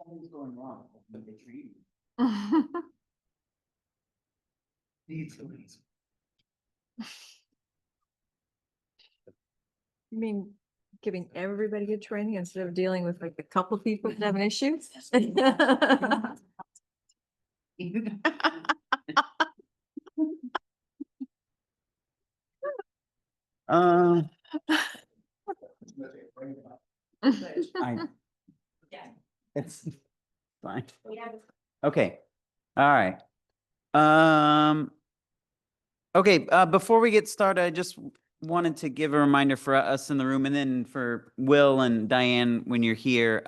Something's going wrong with the tree. Needs to be. You mean giving everybody good training instead of dealing with like a couple of people that have an issue? It's fine. Okay, all right. Okay, before we get started, I just wanted to give a reminder for us in the room and then for Will and Diane when you're here.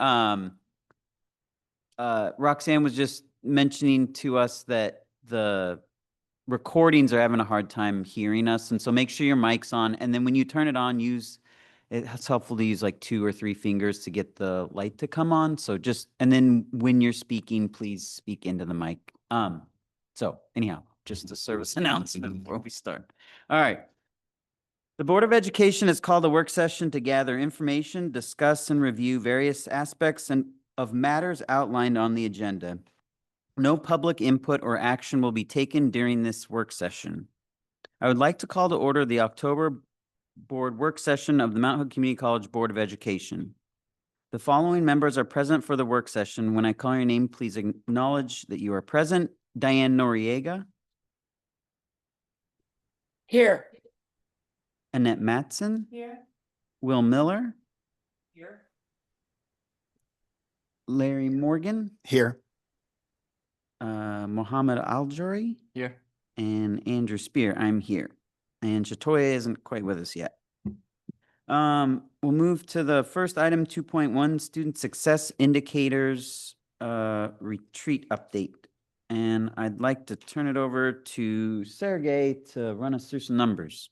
Roxanne was just mentioning to us that the recordings are having a hard time hearing us, and so make sure your mic's on, and then when you turn it on, it's helpful to use like 2 or 3 fingers to get the light to come on. So and then when you're speaking, please speak into the mic. So anyhow, just a service announcement before we start. All right. The Board of Education has called a work session to gather information, discuss and review various aspects of matters outlined on the agenda. No public input or action will be taken during this work session. I would like to call to order the October Board work session of the Mount Hood Community College Board of Education. The following members are present for the work session. When I call your name, please acknowledge that you are present. Diane Noriega. Here. Annette Matson. Here. Will Miller. Here. Larry Morgan. Here. Mohammed Aljuri. Here. And Andrew Spear. I'm here. And Chatoya isn't quite with us yet. We'll move to the first item, 2.1, Student Success Indicators Retreat Update. And I'd like to turn it over to Sergey to run us through some numbers.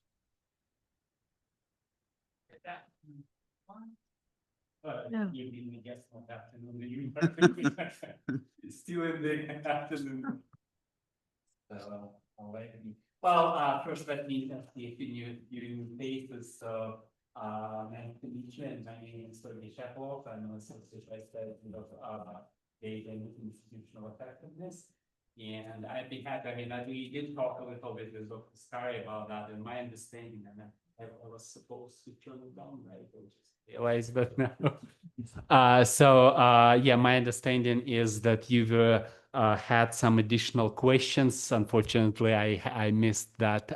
No. Evening, I guess, not afternoon. Still in the afternoon. So, first let me see if you faces. So, nice to meet you, and my name is Sergey Shepov. I'm an associate vice president of data and institutional effectiveness. And I'd be happy. I mean, we did talk a little bit with Dr. Skari about that, and my understanding, and I was supposed to turn it down, right? Or just realize that now. Yeah, my understanding is that you've had some additional questions. Unfortunately, I missed that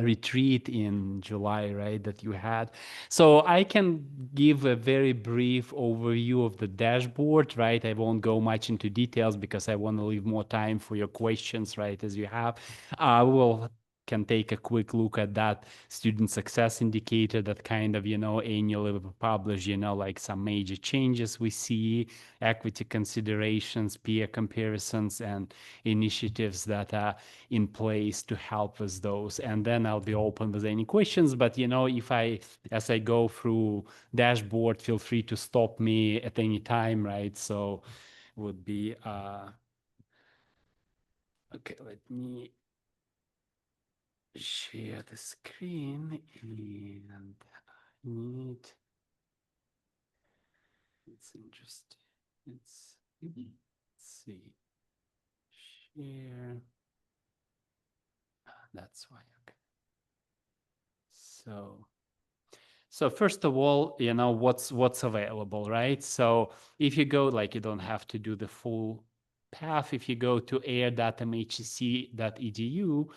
retreat in July, right, that you had. So I can give a very brief overview of the dashboard, right? I won't go much into details because I want to leave more time for your questions, right, as you have. We'll can take a quick look at that student success indicator that kind of, annually we publish, like some major changes we see, equity considerations, peer comparisons, and initiatives that are in place to help with those. And then I'll be open with any questions. But, as I go through dashboard, feel free to stop me at any time, right? So would be, okay, let me share the screen, and I need, it's interesting, let's see, share, that's why, okay. So first of all, what's available, right? So if you go, you don't have to do the full path. If you go to air.mhcc.edu,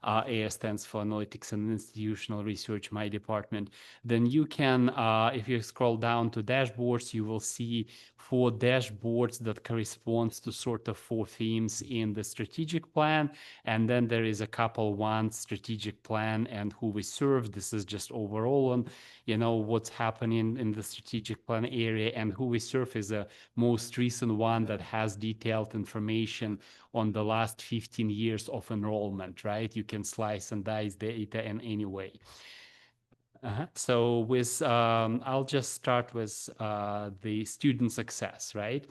AIR stands for Analytics and Institutional Research, my department, then you can, if you scroll down to dashboards, you will see 4 dashboards that corresponds to sort of 4 themes in the strategic plan. And then there is a couple, one strategic plan and who we serve. This is just overall on, what's happening in the strategic plan area, and who we serve is a most recent one that has detailed information on the last 15 years of enrollment, right? You can slice and dice data in any way. So I'll just start with the student success, right?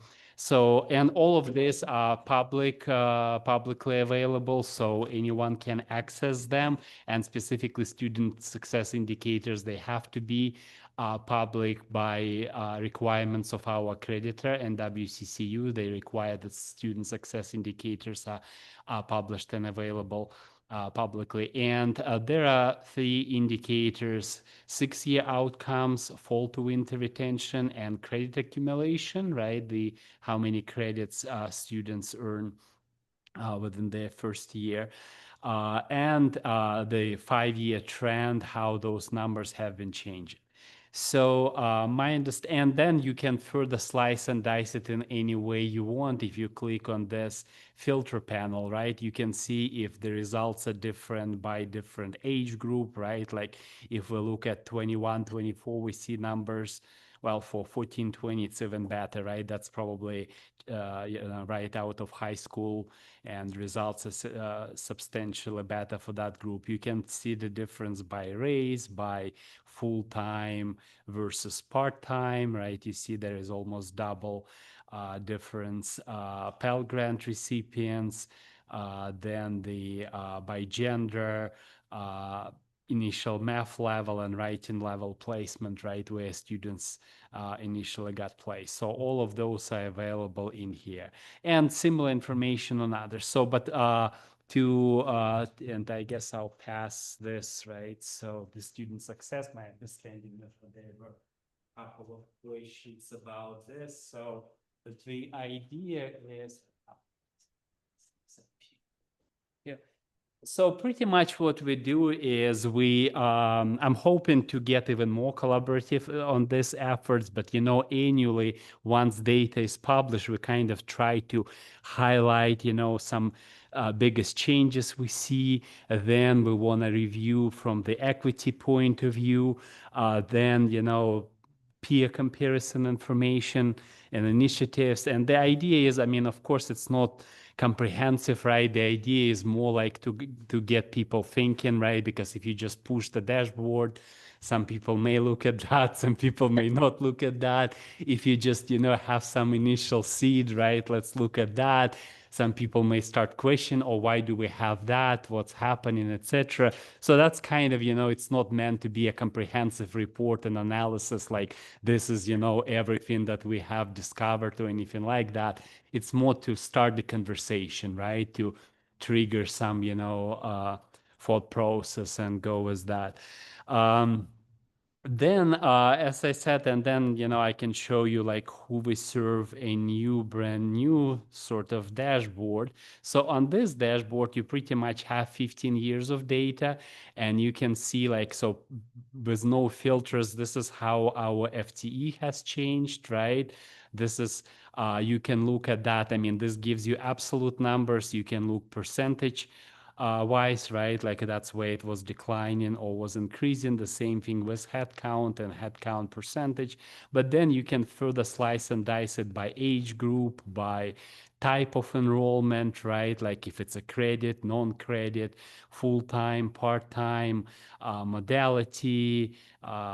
So, and all of this are publicly available, so anyone can access them. And specifically, student success indicators, they have to be public by requirements of our accreditor and WCCU. They require that student success indicators are published and available publicly. And there are 3 indicators: 6-year outcomes, fall to winter retention, and credit accumulation, right? How many credits students earn within their first year. And the 5-year trend, how those numbers have been changing. So and then you can further slice and dice it in any way you want. If you click on this filter panel, right, you can see if the results are different by different age group, right? Like if we look at 21, 24, we see numbers. Well, for 14, 20, it's even better, right? That's probably right out of high school, and results are substantially better for that group. You can see the difference by race, by full-time versus part-time, right? You see there is almost double difference. Pell Grant recipients, then the by gender, initial math level and writing level placement, right, where students initially got placed. So all of those are available in here, and similar information on others. So, but and I guess I'll pass this, right? So the student success, my understanding that there were a couple of questions about this. So the idea is, yeah. So pretty much what we do is I'm hoping to get even more collaborative on these efforts, but annually, once data is published, we kind of try to highlight, some biggest changes we see. Then we want to review from the equity point of view. Then, peer comparison information and initiatives. And the idea is, I mean, of course, it's not comprehensive, right? The idea is more like to get people thinking, right? Because if you just push the dashboard, some people may look at that, some people may not look at that. If you just, have some initial seed, right? Let's look at that. Some people may start questioning, oh, why do we have that? What's happening, etc. So that's kind of, it's not meant to be a comprehensive report and analysis like this is, everything that we have discovered or anything like that. It's more to start the conversation, right? To trigger some, thought process and go with that. Then, as I said, and then, I can show you like who we serve a brand new sort of dashboard. So on this dashboard, you pretty much have 15 years of data, and you can see like, so with no filters, this is how our FTE has changed, right? This is, you can look at that. I mean, this gives you absolute numbers. You can look percentage wise, right? Like that's where it was declining or was increasing. The same thing with headcount and headcount percentage. But then you can further slice and dice it by age group, by type of enrollment, right? Like if it's a credit, non-credit, full-time, part-time, modality,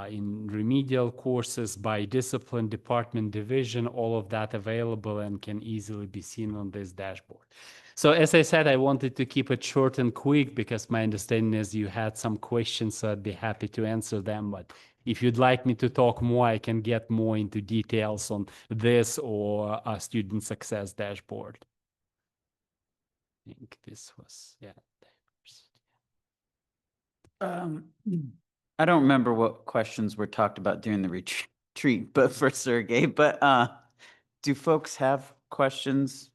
in remedial courses, by discipline, department, division, all of that available and can easily be seen on this dashboard. So as I said, I wanted to keep it short and quick because my understanding is you had some questions, so I'd be happy to answer them. But if you'd like me to talk more, I can get more into details on this or a student success dashboard. I think this was, yeah. I don't remember what questions were talked about during the retreat, but for Sergey, but do folks have questions?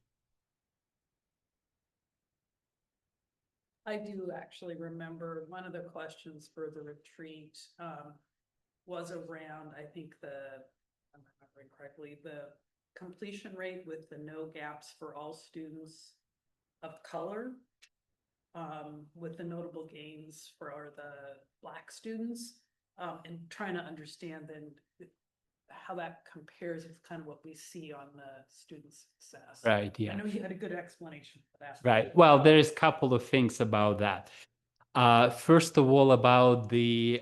I do actually remember one of the questions for the retreat was around, I think if I'm remembering correctly, the completion rate with the no gaps for all students of color, with the notable gains for the Black students, and trying to understand then how that compares with kind of what we see on the student success. Right, yeah. I know you had a good explanation for that. Right. Well, there is a couple of things about that. First of all, about the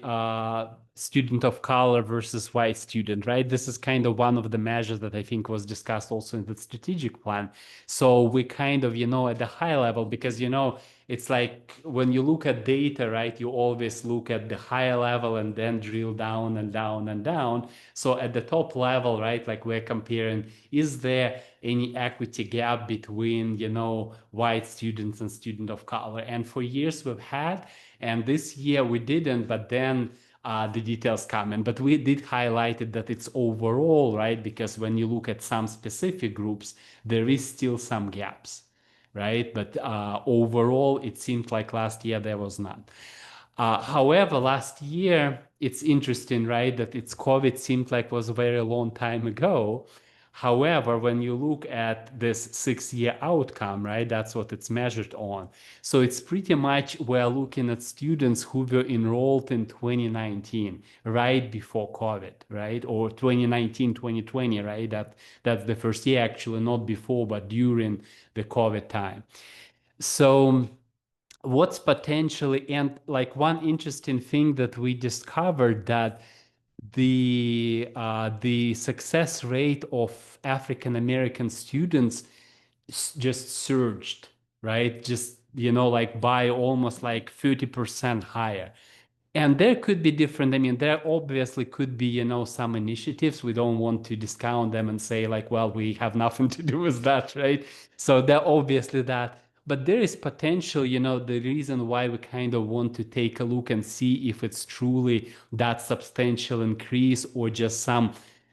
student of color versus white student, right? This is kind of one of the measures that I think was discussed also in the strategic plan. So we kind of, at the high level, because, it's like when you look at data, right, you always look at the higher level and then drill down and down and down. So at the top level, right, like we're comparing, is there any equity gap between, white students and student of color? And for years we've had, and this year we didn't, but then the details come in. But we did highlight it that it's overall, right? Because when you look at some specific groups, there is still some gaps, right? But overall, it seemed like last year there was none. However, last year, it's interesting, right, that it's COVID seemed like was a very long time ago. However, when you look at this 6-year outcome, right, that's what it's measured on. So it's pretty much we're looking at students who were enrolled in 2019, right before COVID, right, or 2019, 2020, right? That's the first year, actually, not before, but during the COVID time. So what's potentially, and like one interesting thing that we discovered, that the success rate of African American students just surged, right? Just, like by almost like 30% higher. And there could be different, I mean, there obviously could be, some initiatives. We don't want to discount them and say like, well, we have nothing to do with that, right? So there obviously that, but there is potential, the reason why we kind of want to take a look and see if it's truly that substantial increase or just some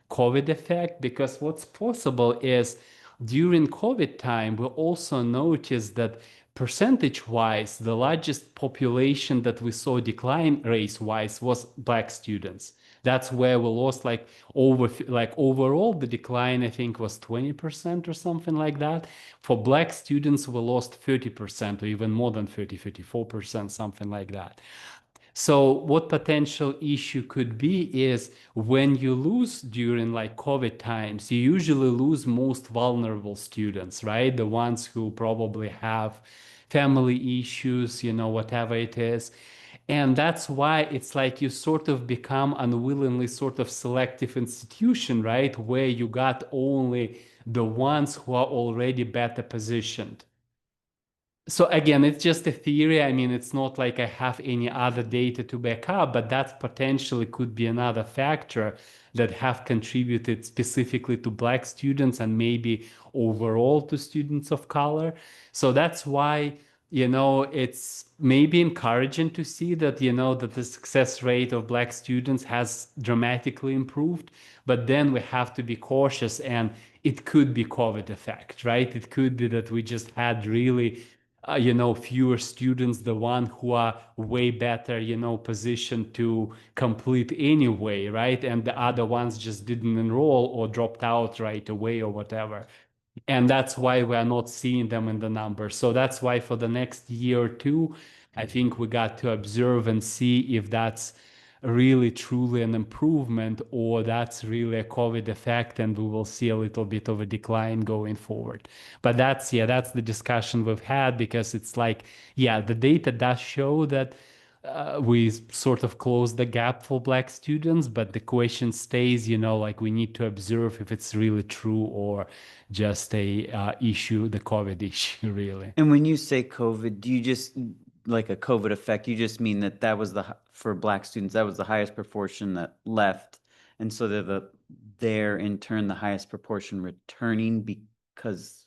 COVID effect, because what's possible is during COVID time, we also noticed that percentage-wise, the largest population that we saw decline race-wise was Black students. That's where we lost like overall the decline, I think, was 20% or something like that. For Black students, we lost 30% or even more than 34%, something like that. So what potential issue could be is when you lose during like COVID times, you usually lose most vulnerable students, right? The ones who probably have family issues, whatever it is. And that's why it's like you sort of become unwillingly sort of selective institution, right? Where you got only the ones who are already better positioned. So again, it's just a theory. I mean, it's not like I have any other data to back up, but that potentially could be another factor that have contributed specifically to Black students and maybe overall to students of color. So that's why, it's maybe encouraging to see that, that the success rate of Black students has dramatically improved, but then we have to be cautious, and it could be COVID effect, right? It could be that we just had really fewer students, the one who are way better, positioned to complete anyway, right? And the other ones just didn't enroll or dropped out right away or whatever. And that's why we are not seeing them in the numbers. So that's why for the next year or two, I think we got to observe and see if that's really truly an improvement or that's really a COVID effect, and we will see a little bit of a decline going forward. But that's the discussion we've had, because it's like, the data does show that we sort of closed the gap for Black students, but the question stays, like we need to observe if it's really true or just a issue, the COVID issue, really. And when you say COVID, do you just like a COVID effect? You just mean that was for Black students, that was the highest proportion that left, and so they're in turn the highest proportion returning because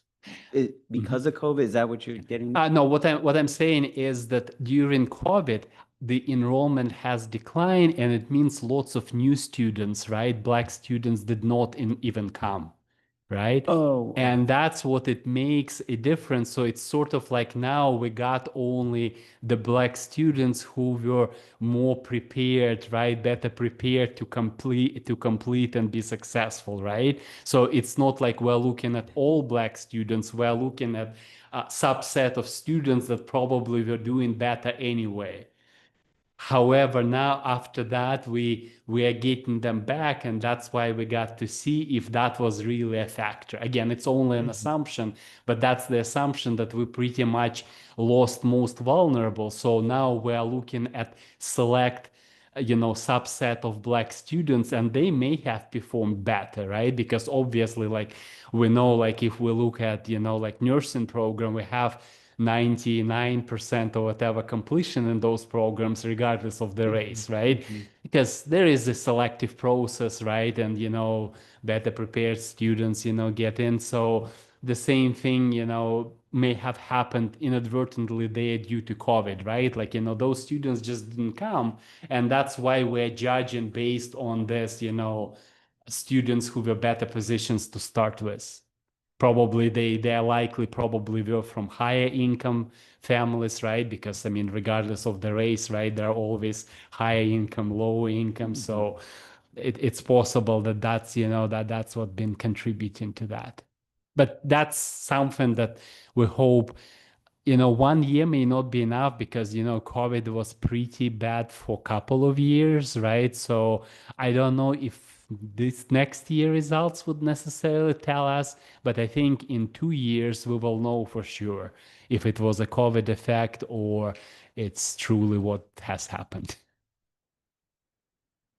of COVID. Is that what you're getting? No, what I'm saying is that during COVID, the enrollment has declined, and it means lots of new students, right? Black students did not even come, right? Oh. And that's what it makes a difference. So it's sort of like now we got only the Black students who were more prepared, right? Better prepared to complete and be successful, right? So it's not like we're looking at all Black students. We're looking at a subset of students that probably were doing better anyway. However, now after that, we are getting them back, and that's why we got to see if that was really a factor. Again, it's only an assumption, but that's the assumption that we pretty much lost most vulnerable. So now we are looking at select subset of Black students, and they may have performed better, right? Because obviously, like we know, like if we look at like nursing program, we have 99% or whatever completion in those programs regardless of the race, right? Because there is a selective process, right? And better prepared students get in. So the same thing may have happened inadvertently there due to COVID, right? Like those students just didn't come, and that's why we're judging based on this students who were better positions to start with. Probably they're likely probably were from higher income families, right? Because I mean, regardless of the race, right, there are always higher income, lower income. So it's possible that that's what been contributing to that. But that's something that we hope 1 year may not be enough because COVID was pretty bad for a couple of years, right? So I don't know if this next year results would necessarily tell us, but I think in 2 years we will know for sure if it was a COVID effect or it's truly what has happened.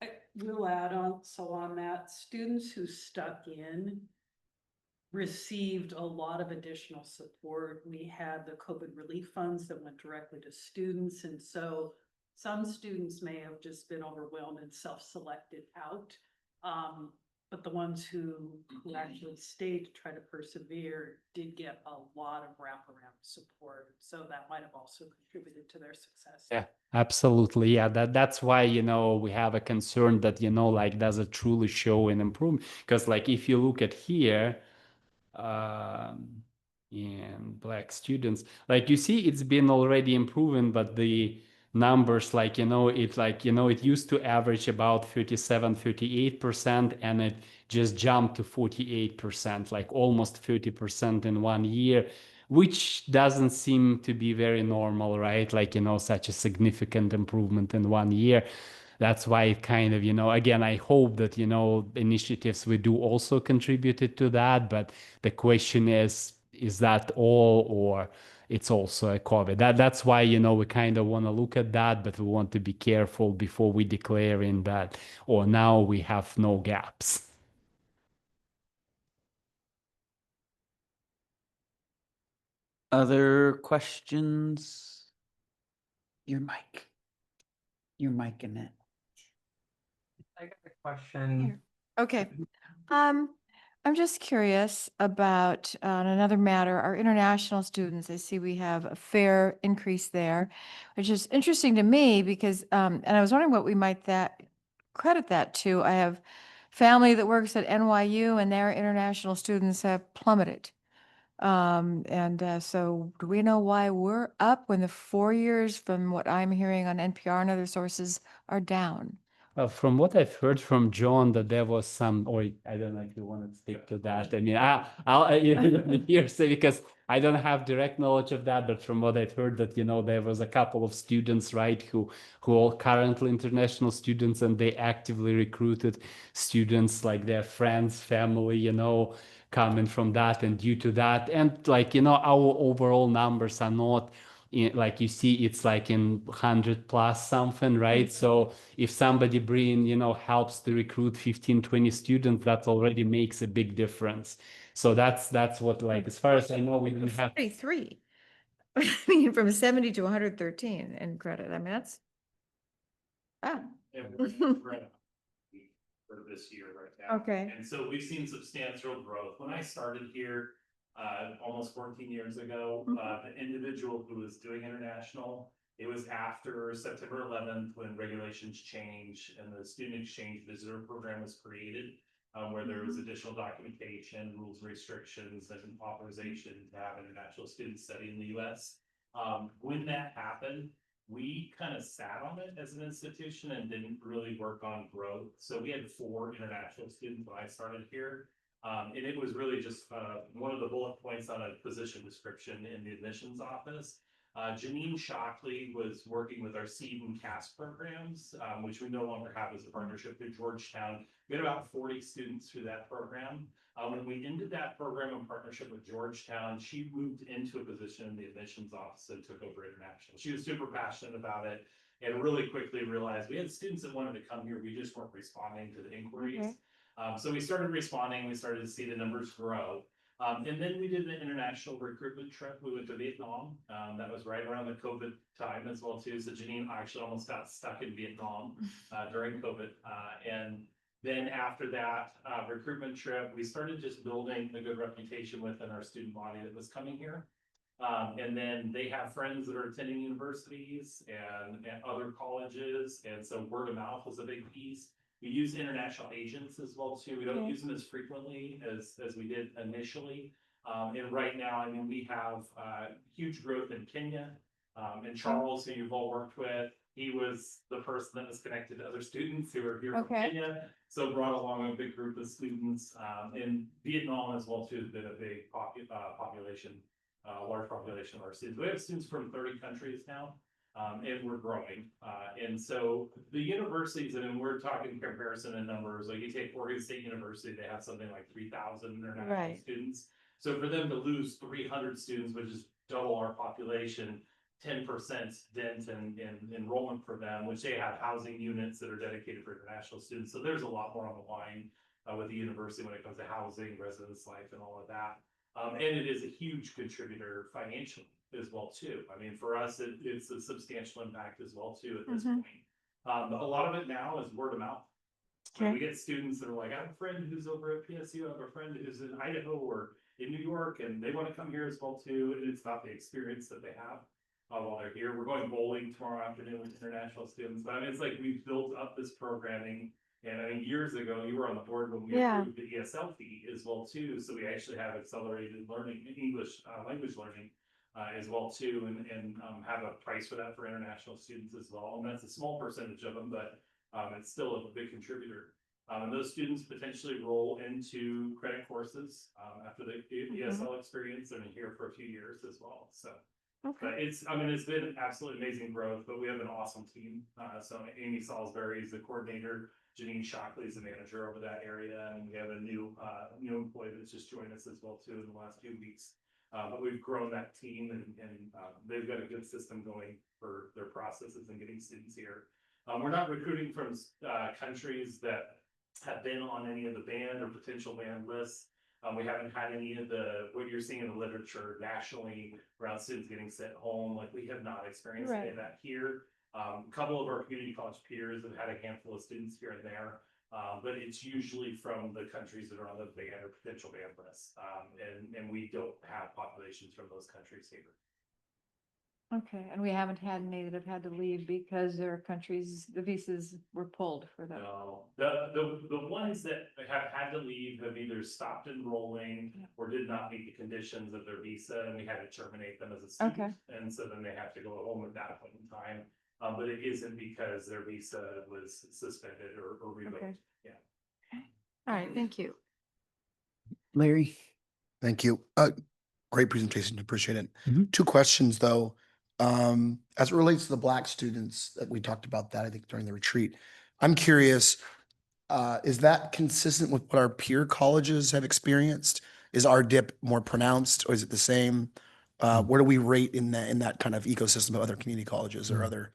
I will add on, so on that, students who stuck in received a lot of additional support. We had the COVID relief funds that went directly to students, and so some students may have just been overwhelmed and self-selected out. But the ones who actually stayed to try to persevere did get a lot of wraparound support. So that might have also contributed to their success. Yeah, absolutely. Yeah, that's why we have a concern that like does it truly show an improvement? Because like if you look at here, and Black students, like you see it's been already improving, but the numbers like it used to average about 37-38%, and it just jumped to 48%, like almost 30% in 1 year, which doesn't seem to be very normal, right? Like such a significant improvement in 1 year. That's why it kind of again, I hope that initiatives we do also contributed to that, but the question is that all, or it's also a COVID? That's why we kind of want to look at that, but we want to be careful before we declaring that, or now we have no gaps. Other questions? Your mic. Your mic, Annette. I got a question. Okay. I'm just curious about, on another matter, our international students. I see we have a fair increase there, which is interesting to me because, and I was wondering what we might credit that to. I have family that works at NYU and their international students have plummeted. So do we know why we're up when the 4 years, from what I'm hearing on NPR and other sources, are down? Well, from what I've heard from John, that there was some, or I don't know if you want to speak to that. I mean, I'll hearsay because I don't have direct knowledge of that, but from what I've heard, that there was a couple of students, right, who are currently international students, and they actively recruited students like their friends, family, coming from that, and due to that, and like our overall numbers are not. Like you see, it's like in 100 plus something, right? So if somebody helps to recruit 15-20 students, that already makes a big difference. So that's what, like, as far as I know, we didn't have. 73. I mean, from 70 to 113 in credit. I mean, that's. Ah. For this year right now. Okay. And so we've seen substantial growth. When I started here, almost 14 years ago, the individual who was doing international, it was after September 11th when regulations changed and the student exchange visitor program was created, where there was additional documentation, rules, restrictions, and authorization to have international students study in the US. When that happened, we kind of sat on it as an institution and didn't really work on growth. So we had 4 international students when I started here. And it was really just one of the bullet points on a position description in the admissions office. Janine Shockley was working with our seed and cast programs, which we no longer have as a partnership through Georgetown. We had about 40 students through that program. When we ended that program in partnership with Georgetown, she moved into a position in the admissions office and took over international. She was super passionate about it and really quickly realized we had students that wanted to come here. We just weren't responding to the inquiries. Okay. So we started responding. We started to see the numbers grow. And then we did an international recruitment trip. We went to Vietnam. That was right around the COVID time as well too. So Janine actually almost got stuck in Vietnam during COVID. And then after that recruitment trip, we started just building a good reputation within our student body that was coming here. And then they have friends that are attending universities and other colleges. And so word of mouth was a big piece. We use international agents as well too. We don't Okay. use them as frequently as we did initially. And right now, I mean, we have huge growth in Kenya. And Charles, who you've all worked with, he was the person that was connected to other students who are here from Okay. Kenya. So brought along a big group of students. And Vietnam as well too has been a big population, large population of our students. We have students from 30 countries now. And we're growing. And so the universities, and we're talking comparison in numbers, like you take Oregon State University, they have something like 3,000 international Right. students. So for them to lose 300 students, which is double our population, 10% dent in enrollment for them, which they have housing units that are dedicated for international students. So there's a lot more on the line with the university when it comes to housing, residence life, and all of that. And it is a huge contributor financially as well too. I mean, for us, it's a substantial impact as well too at this Mhm. point. But a lot of it now is word of mouth. Like, Okay. we get students that are like, I have a friend who's over at PSU, I have a friend who's in Idaho or in New York, and they want to come here as well too. And it's not the experience that they have while they're here. We're going bowling tomorrow afternoon with international students. But I mean, it's like we've built up this programming. And I mean, years ago, you were on the board when we Yeah. approved the ESL fee as well too. So we actually have accelerated learning, English language learning as well too, and have a price for that for international students as well. And that's a small percentage of them, but it's still a big contributor. And those students potentially roll into credit courses after the ESL experience and here for a few years as well. So. Okay. But it's been absolutely amazing growth, but we have an awesome team. So Amy Salisbury is the coordinator, Janine Shockley is the manager over that area, and we have a new employee that's just joined us as well too in the last few weeks. But we've grown that team and they've got a good system going for their processes and getting students here. We're not recruiting from countries that have been on any of the banned or potential banned lists. We haven't had any of what you're seeing in the literature nationally around students getting sent home. Like, we have not experienced any of that here. A couple of our community college peers have had a handful of students here and there. But it's usually from the countries that are on the banned or potential banned list. And we don't have populations from those countries here. Okay, and we haven't had any that have had to leave because their countries, the visas were pulled for them. No, the ones that have had to leave have either stopped enrolling or did not meet the conditions of their visa, and we had to terminate them as a student. Okay. And so then they have to go home at that point in time. But it isn't because their visa was suspended or revoked. Okay. Yeah. All right, thank you. Larry? Thank you. Great presentation. Appreciate it. Mhm. 2 questions though. As it relates to the Black students that we talked about that, I think during the retreat, I'm curious, is that consistent with what our peer colleges have experienced? Is our dip more pronounced or is it the same? Where do we rate in that kind of ecosystem of other community colleges or other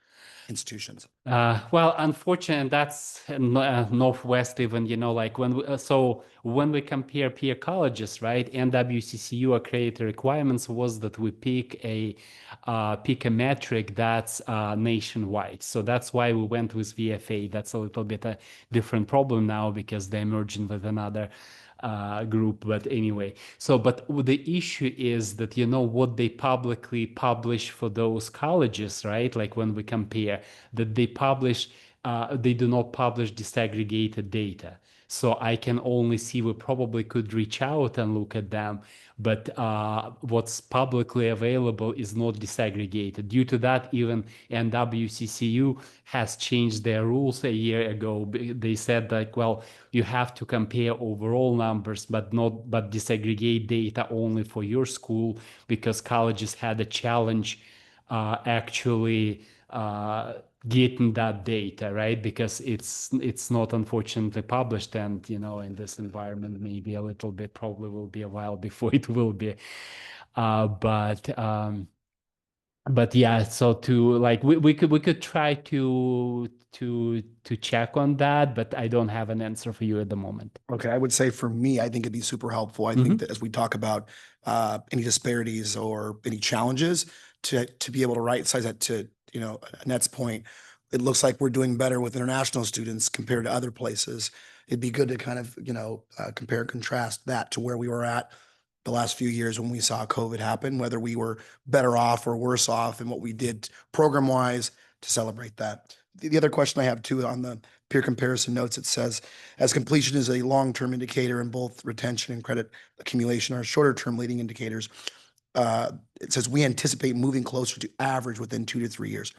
institutions? Well, unfortunately, that's Northwest even, like when we compare peer colleges, right, NWCCU accredited requirements was that we pick a metric that's nationwide. So that's why we went with VFA. That's a little bit a different problem now because they're merging with another group. But anyway, but the issue is that, what they publicly publish for those colleges, right? Like when we compare that they do not publish disaggregated data. So I can only see, we probably could reach out and look at them, but what's publicly available is not disaggregated. Due to that, even NWCCU has changed their rules a year ago. They said that, well, you have to compare overall numbers, but disaggregate data only for your school, because colleges had a challenge actually getting that data, right? Because it's not unfortunately published, and in this environment, maybe a little bit probably will be a while before it will be. But yeah, so to like we could try to check on that, but I don't have an answer for you at the moment. Okay, I would say for me, I think it'd be super helpful. I think that as we talk about any disparities or any challenges, to be able to right size that to, Annette's point, it looks like we're doing better with international students compared to other places. It'd be good to kind of, compare and contrast that to where we were at the last few years when we saw COVID happen, whether we were better off or worse off and what we did program wise to celebrate that. The other question I have too on the peer comparison notes, it says, as completion is a long-term indicator in both retention and credit accumulation are shorter-term leading indicators. It says we anticipate moving closer to average within 2 to 3 years.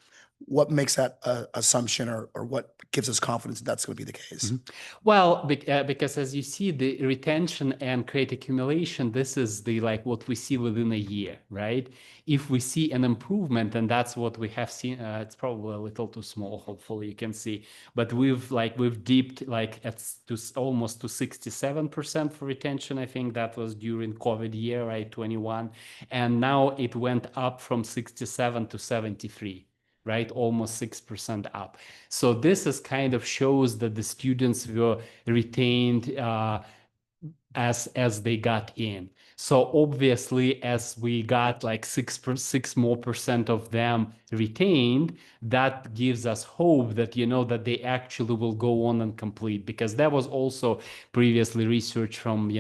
What makes that assumption, or what gives us confidence that that's going to be the case? Well, because as you see, the retention and credit accumulation, this is the what we see within a year, right? If we see an improvement, and that's what we have seen, it's probably a little too small. Hopefully, you can see, but we've dipped almost to 67% for retention. I think that was during COVID year, right, 21, and now it went up from 67 to 73. Right, almost 6% up. So this is kind of shows that the students were retained as they got in. So obviously, as we got like 6% more of them retained, that gives us hope that that they actually will go on and complete, because that was also previously research from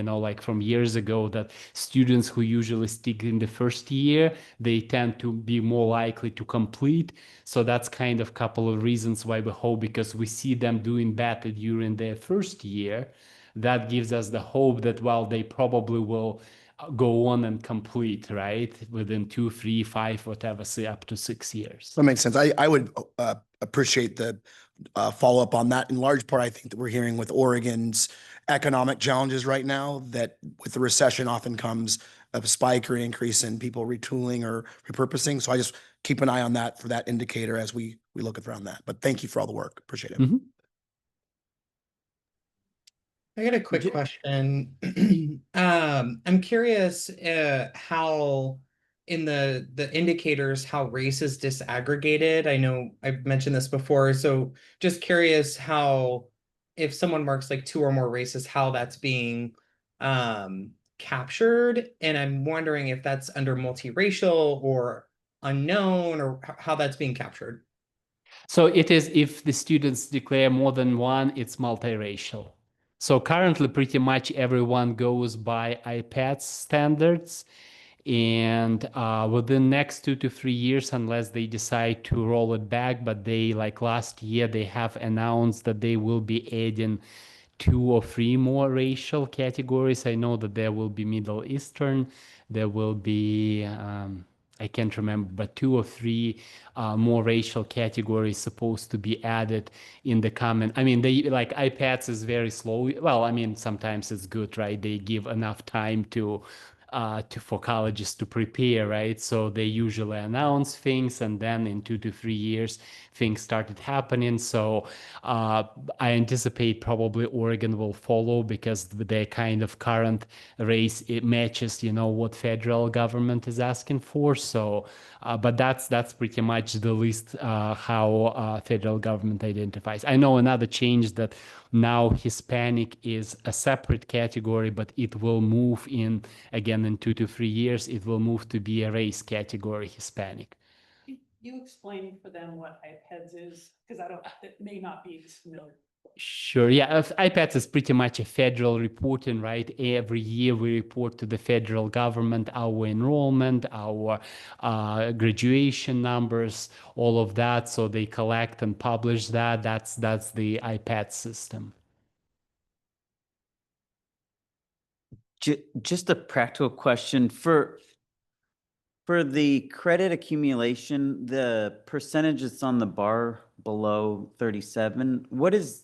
from years ago, that students who usually stick in the first year, they tend to be more likely to complete. So that's kind of couple of reasons why we hope, because we see them doing better during their first year. That gives us the hope that, well, they probably will go on and complete, right, within 2, 3, 5, whatever, say up to 6 years. That makes sense. I would appreciate the follow-up on that. In large part, I think that we're hearing with Oregon's economic challenges right now, that with the recession often comes a spike or increase in people retooling or repurposing. So I just keep an eye on that for that indicator as we look around that. But thank you for all the work. Appreciate it. I got a quick question. I'm curious how in the indicators how race is disaggregated. I know I've mentioned this before, so just curious how, if someone marks like 2 or more races, how that's being captured. And I'm wondering if that's under multiracial or unknown, or how that's being captured. So it is, if the students declare more than one, it's multiracial. So currently, pretty much everyone goes by IPATS standards, and within next 2 to 3 years, unless they decide to roll it back, but they, like last year, they have announced that they will be adding 2 or 3 more racial categories. I know that there will be Middle Eastern, there will be I can't remember, but 2 or 3 more racial categories supposed to be added in the coming. I mean, they like IPATS is very slow. Well, I mean, sometimes it's good, right? They give enough time for colleges to prepare, right? So they usually announce things, and then in 2 to 3 years, things started happening. So I anticipate probably Oregon will follow, because their kind of current race, it matches, what federal government is asking for. So, but that's pretty much the list how federal government identifies. I know another change that now Hispanic is a separate category, but it will move in again in 2 to 3 years. It will move to be a race category, Hispanic. You explaining for them what IPEDS is? Because it may not be familiar. Sure. Yeah, IPATS is pretty much a federal reporting, right? Every year we report to the federal government our enrollment, our graduation numbers, all of that. So they collect and publish that. That's the IPATS system. Just a practical question for the credit accumulation, the percentage that's on the bar below 37, what's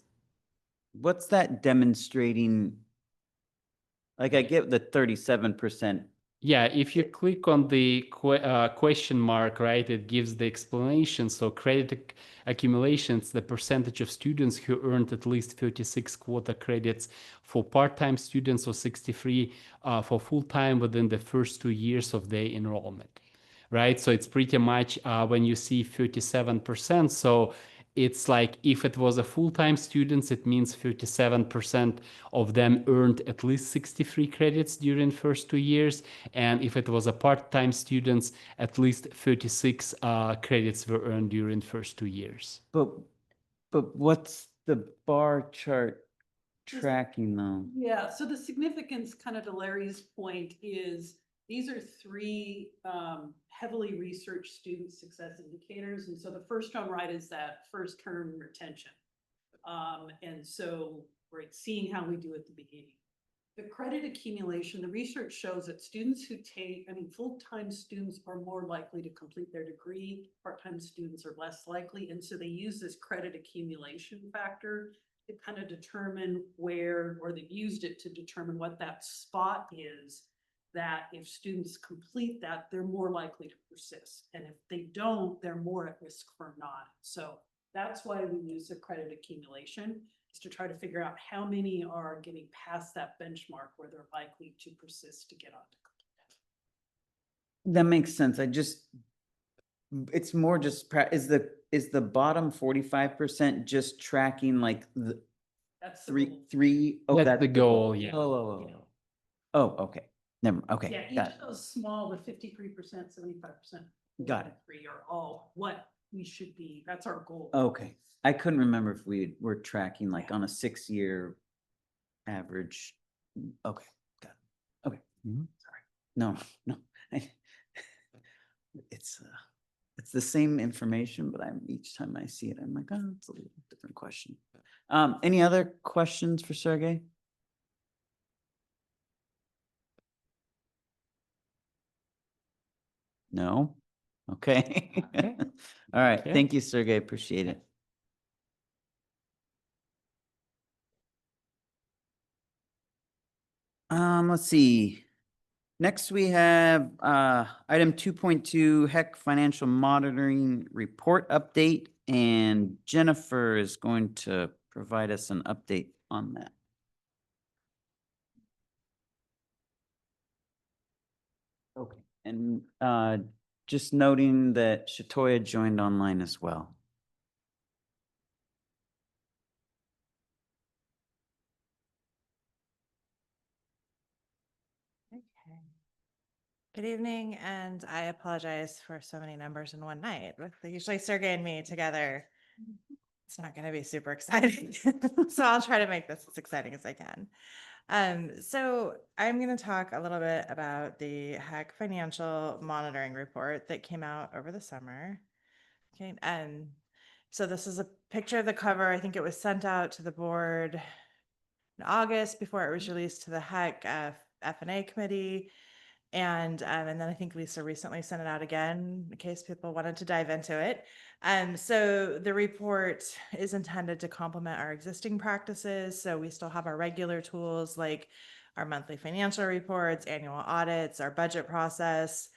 that demonstrating? Like, I get the 37% Yeah, if you click on the question mark, right, it gives the explanation. So credit accumulations, the percentage of students who earned at least 36 quota credits for part-time students or 63 for full-time within the first 2 years of their enrollment, right? So it's pretty much when you see 37%. So it's like if it was a full-time students, it means 37% of them earned at least 63 credits during first 2 years. And if it was a part-time students, at least 36 credits were earned during first 2 years. But what's the bar chart tracking though? Yeah, so the significance, kind of to Larry's point, is these are three heavily researched student success indicators. And so the first one, right, is that first term retention. And so, right, seeing how we do at the beginning. The credit accumulation, the research shows that students who take, full-time students are more likely to complete their degree, part-time students are less likely. And so they use this credit accumulation factor to kind of determine where, or they've used it to determine what that spot is, that if students complete that, they're more likely to persist. And if they don't, they're more at risk for not. So that's why we use the credit accumulation, is to try to figure out how many are getting past that benchmark where they're likely to persist to get on to complete. That makes sense. It's more just, is the bottom 45% just tracking like the That's the goal. three? Oh, That's the goal, yeah. Oh, okay. Never, okay. Yeah, each got of it. those small, the 53%, 75%. Got it. Three are all what we should be. That's our goal. Okay. I couldn't remember if we were tracking like on a 6-year average. Okay, got it. Okay. Mhm. Sorry. No. It's the same information, but each time I see it, I'm like, oh, it's a little different question. Any other questions for Sergey? No? Okay. Okay. All right. Okay. Thank you, Sergey. Appreciate it. Let's see. Next, we have item 2.2 HEC Financial Monitoring Report Update, and Jennifer is going to provide us an update on that. Okay. And just noting that Shatoya joined online as well. Okay. Good evening, and I apologize for so many numbers in one night. With usually Sergey and me together, it's not going to be super exciting. So I'll try to make this as exciting as I can. So I'm going to talk a little bit about the HEC Financial Monitoring Report that came out over the summer. Okay, so this is a picture of the cover. I think it was sent out to the board in August before it was released to the HEC F&A committee. And then I think Lisa recently sent it out again in case people wanted to dive into it. So the report is intended to complement our existing practices. So we still have our regular tools like our monthly financial reports, annual audits, our budget process.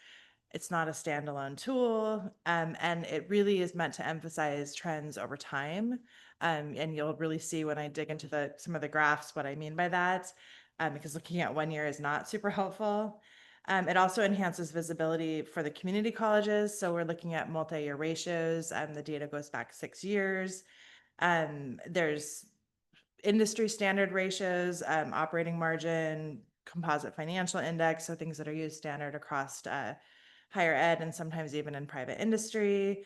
It's not a standalone tool, and it really is meant to emphasize trends over time. And you'll really see when I dig into some of the graphs what I mean by that, because looking at 1 year is not super helpful. It also enhances visibility for the community colleges. So we're looking at multi-year ratios, and the data goes back 6 years. There's industry standard ratios, operating margin, composite financial index, so things that are used standard across higher ed and sometimes even in private industry.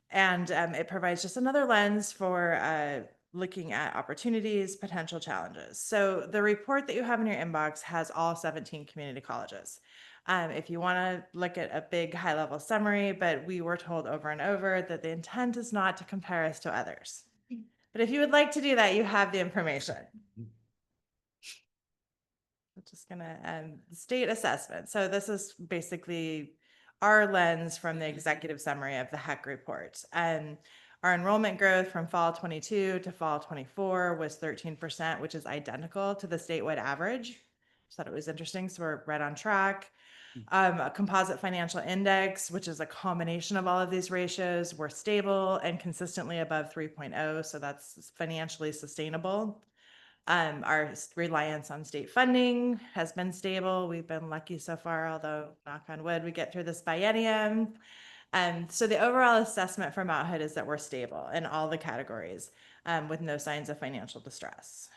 And it provides just another lens for looking at opportunities, potential challenges. So the report that you have in your inbox has all 17 community colleges. If you want to look at a big high-level summary, but we were told over and over that the intent is not to compare us to others. But if you would like to do that, you have the information. I'm just gonna state assessment. So this is basically our lens from the executive summary of the HEC report. Our enrollment growth from fall 22 to fall 24 was 13%, which is identical to the statewide average. Just thought it was interesting. So we're right on track. A composite financial index, which is a combination of all of these ratios, we're stable and consistently above 3.0, so that's financially sustainable. Our reliance on state funding has been stable. We've been lucky so far, although knock on wood, we get through this biennium. So the overall assessment for Mount Hood is that we're stable in all the categories with no signs of financial distress.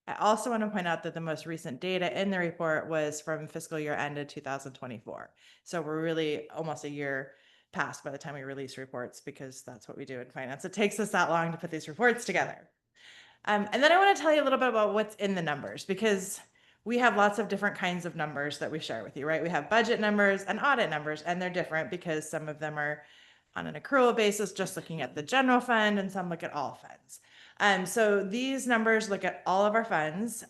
I also want to point out that the most recent data in the report was from fiscal year ended 2024. So we're really almost a year past by the time we release reports, because that's what we do in finance. It takes us that long to put these reports together. And then I want to tell you a little bit about what's in the numbers, because we have lots of different kinds of numbers that we share with you, right? We have budget numbers and audit numbers, and they're different because some of them are on an accrual basis, just looking at the general fund, and some look at all funds. So these numbers look at all of our funds,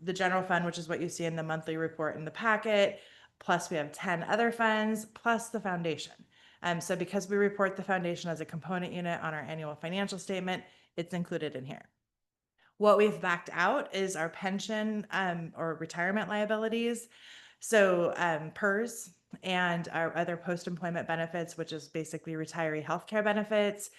the general fund, which is what you see in the monthly report in the packet, plus we have 10 other funds, plus the foundation. So because we report the foundation as a component unit on our annual financial statement, it's included in here. What we've backed out is our pension or retirement liabilities. So PERS and our other post-employment benefits, which is basically retiree healthcare benefits.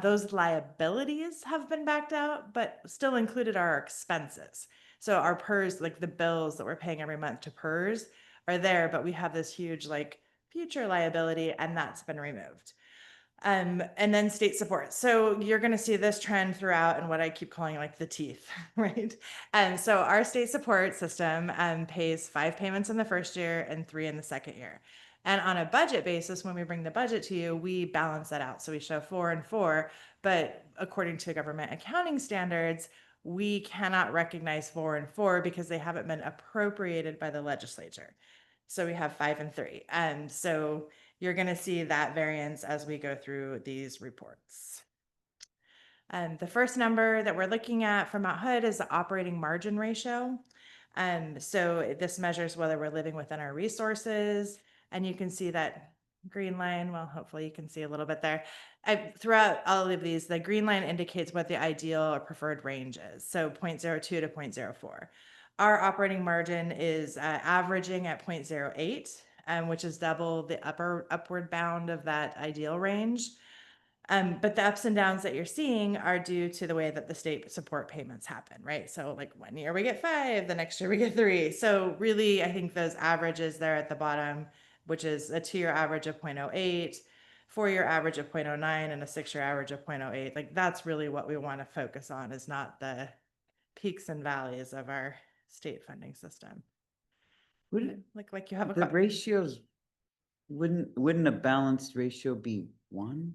Those liabilities have been backed out, but still included are our expenses. So our PERS, like the bills that we're paying every month to PERS, are there, but we have this huge like future liability, and that's been removed. And then state support. So you're going to see this trend throughout, and what I keep calling like the teeth, right? And so our state support system pays 5 payments in the first year and 3 in the second year. And on a budget basis, when we bring the budget to you, we balance that out. So we show 4 and 4, but according to government accounting standards, we cannot recognize 4 and 4 because they haven't been appropriated by the legislature. So we have 5 and 3. And so you're going to see that variance as we go through these reports. And the first number that we're looking at for Mount Hood is the operating margin ratio. So this measures whether we're living within our resources. And you can see that green line, well, hopefully you can see a little bit there. Throughout all of these, the green line indicates what the ideal or preferred range is. So 0.02 to 0.04. Our operating margin is averaging at 0.08. Which is double the upward bound of that ideal range. But the ups and downs that you're seeing are due to the way that the state support payments happen, right? So like one year we get 5, the next year we get 3. So really, I think those averages there at the bottom, which is a 2-year average of 0.08, 4-year average of 0.09, and a 6-year average of 0.08, like that's really what we want to focus on, is not the peaks and valleys of our state funding system. Wouldn't Like you have a the ratios, wouldn't a balanced ratio be 1?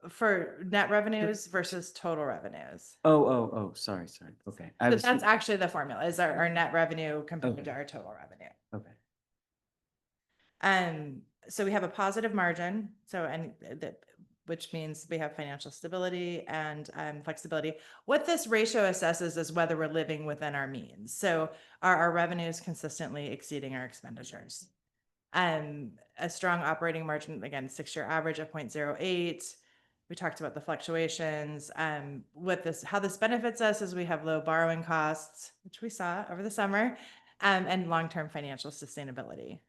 For net revenues versus total revenues. Oh, sorry. Okay. I So was, that's actually the formula, is our net revenue compared Okay. to our total revenue. okay. So we have a positive margin, which means we have financial stability and flexibility. What this ratio assesses is whether we're living within our means. So are our revenues consistently exceeding our expenditures? A strong operating margin, again, 6-year average of 0.08. We talked about the fluctuations. How this benefits us is we have low borrowing costs, which we saw over the summer, and long-term financial sustainability.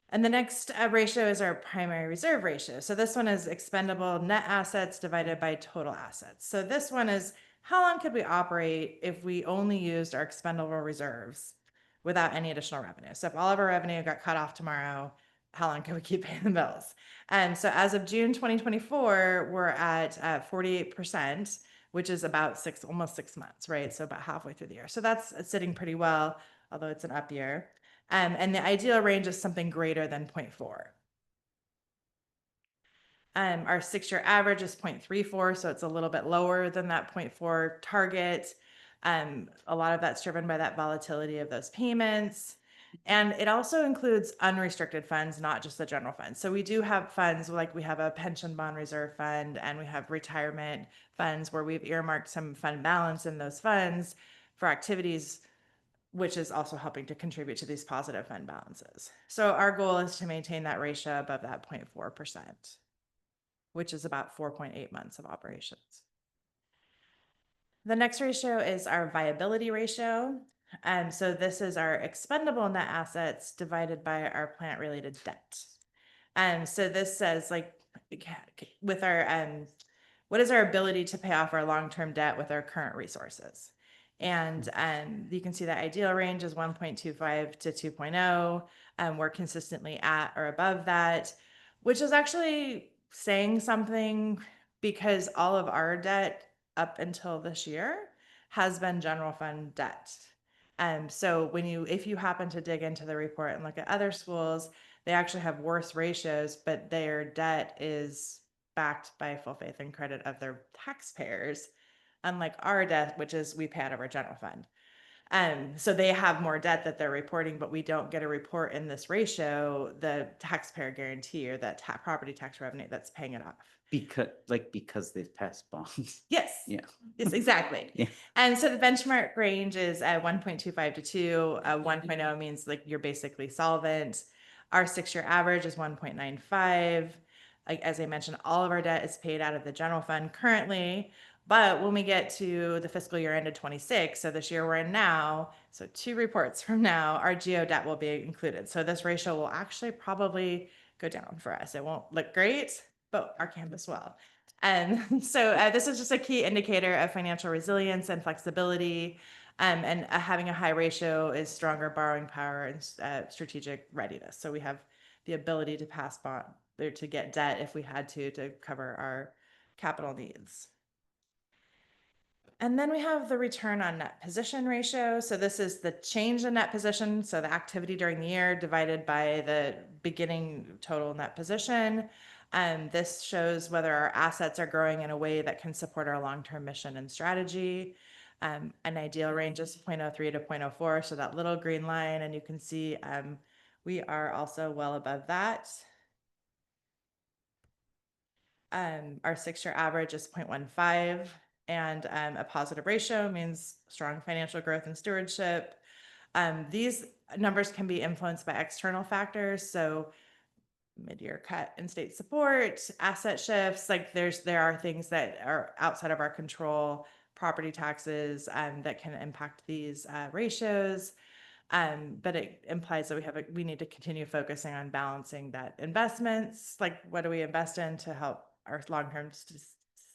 And the next ratio is our primary reserve ratio. So this one is expendable net assets divided by total assets. So this one is how long could we operate if we only used our expendable reserves without any additional revenue? So if all of our revenue got cut off tomorrow, how long can we keep paying the bills? And so as of June 2024, we're at 48%, which is about almost 6 months, right? So about halfway through the year. So that's sitting pretty well, although it's an up year. And the ideal range is something greater than 0.4. Our 6-year average is 0.34, so it's a little bit lower than that 0.4 target. A lot of that's driven by that volatility of those payments. And it also includes unrestricted funds, not just the general fund. So we do have funds, like we have a pension bond reserve fund, and we have retirement funds where we've earmarked some fund balance in those funds for activities, which is also helping to contribute to these positive fund balances. So our goal is to maintain that ratio above that 0.4%, which is about 4.8 months of operations. The next ratio is our viability ratio. So this is our expendable net assets divided by our plant related debt. And so this says like with our what is our ability to pay off our long-term debt with our current resources? And you can see the ideal range is 1.25 to 2.0. We're consistently at or above that, which is actually saying something because all of our debt up until this year has been general fund debt. So if you happen to dig into the report and look at other schools, they actually have worse ratios, but their debt is backed by full faith and credit of their taxpayers, unlike our debt, which is we pay out of our general fund. So they have more debt that they're reporting, but we don't get a report in this ratio, the taxpayer guarantee or that property tax revenue that's paying it off. Because they've passed bonds. Yes. Yeah. Yes, exactly. Yeah. And so the benchmark range is at 1.25 to 2. 1.0 means like you're basically solvent. Our 6-year average is 1.95. Like, as I mentioned, all of our debt is paid out of the general fund currently. But when we get to the fiscal year ended 26, so this year we're in now, so 2 reports from now, our geo debt will be included. So this ratio will actually probably go down for us. It won't look great, but our campus will. And so this is just a key indicator of financial resilience and flexibility. And having a high ratio is stronger borrowing power and strategic readiness. So we have the ability to pass bond or to get debt if we had to cover our capital needs. And then we have the return on net position ratio. So this is the change in net position. So the activity during the year divided by the beginning total net position. This shows whether our assets are growing in a way that can support our long-term mission and strategy. An ideal range is 0.03 to 0.04. So that little green line, and you can see we are also well above that. Our 6-year average is 0.15. And a positive ratio means strong financial growth and stewardship. These numbers can be influenced by external factors. So mid-year cut in state support, asset shifts, like there are things that are outside of our control, property taxes that can impact these ratios. But it implies that we need to continue focusing on balancing that investments, like what do we invest in to help our long-term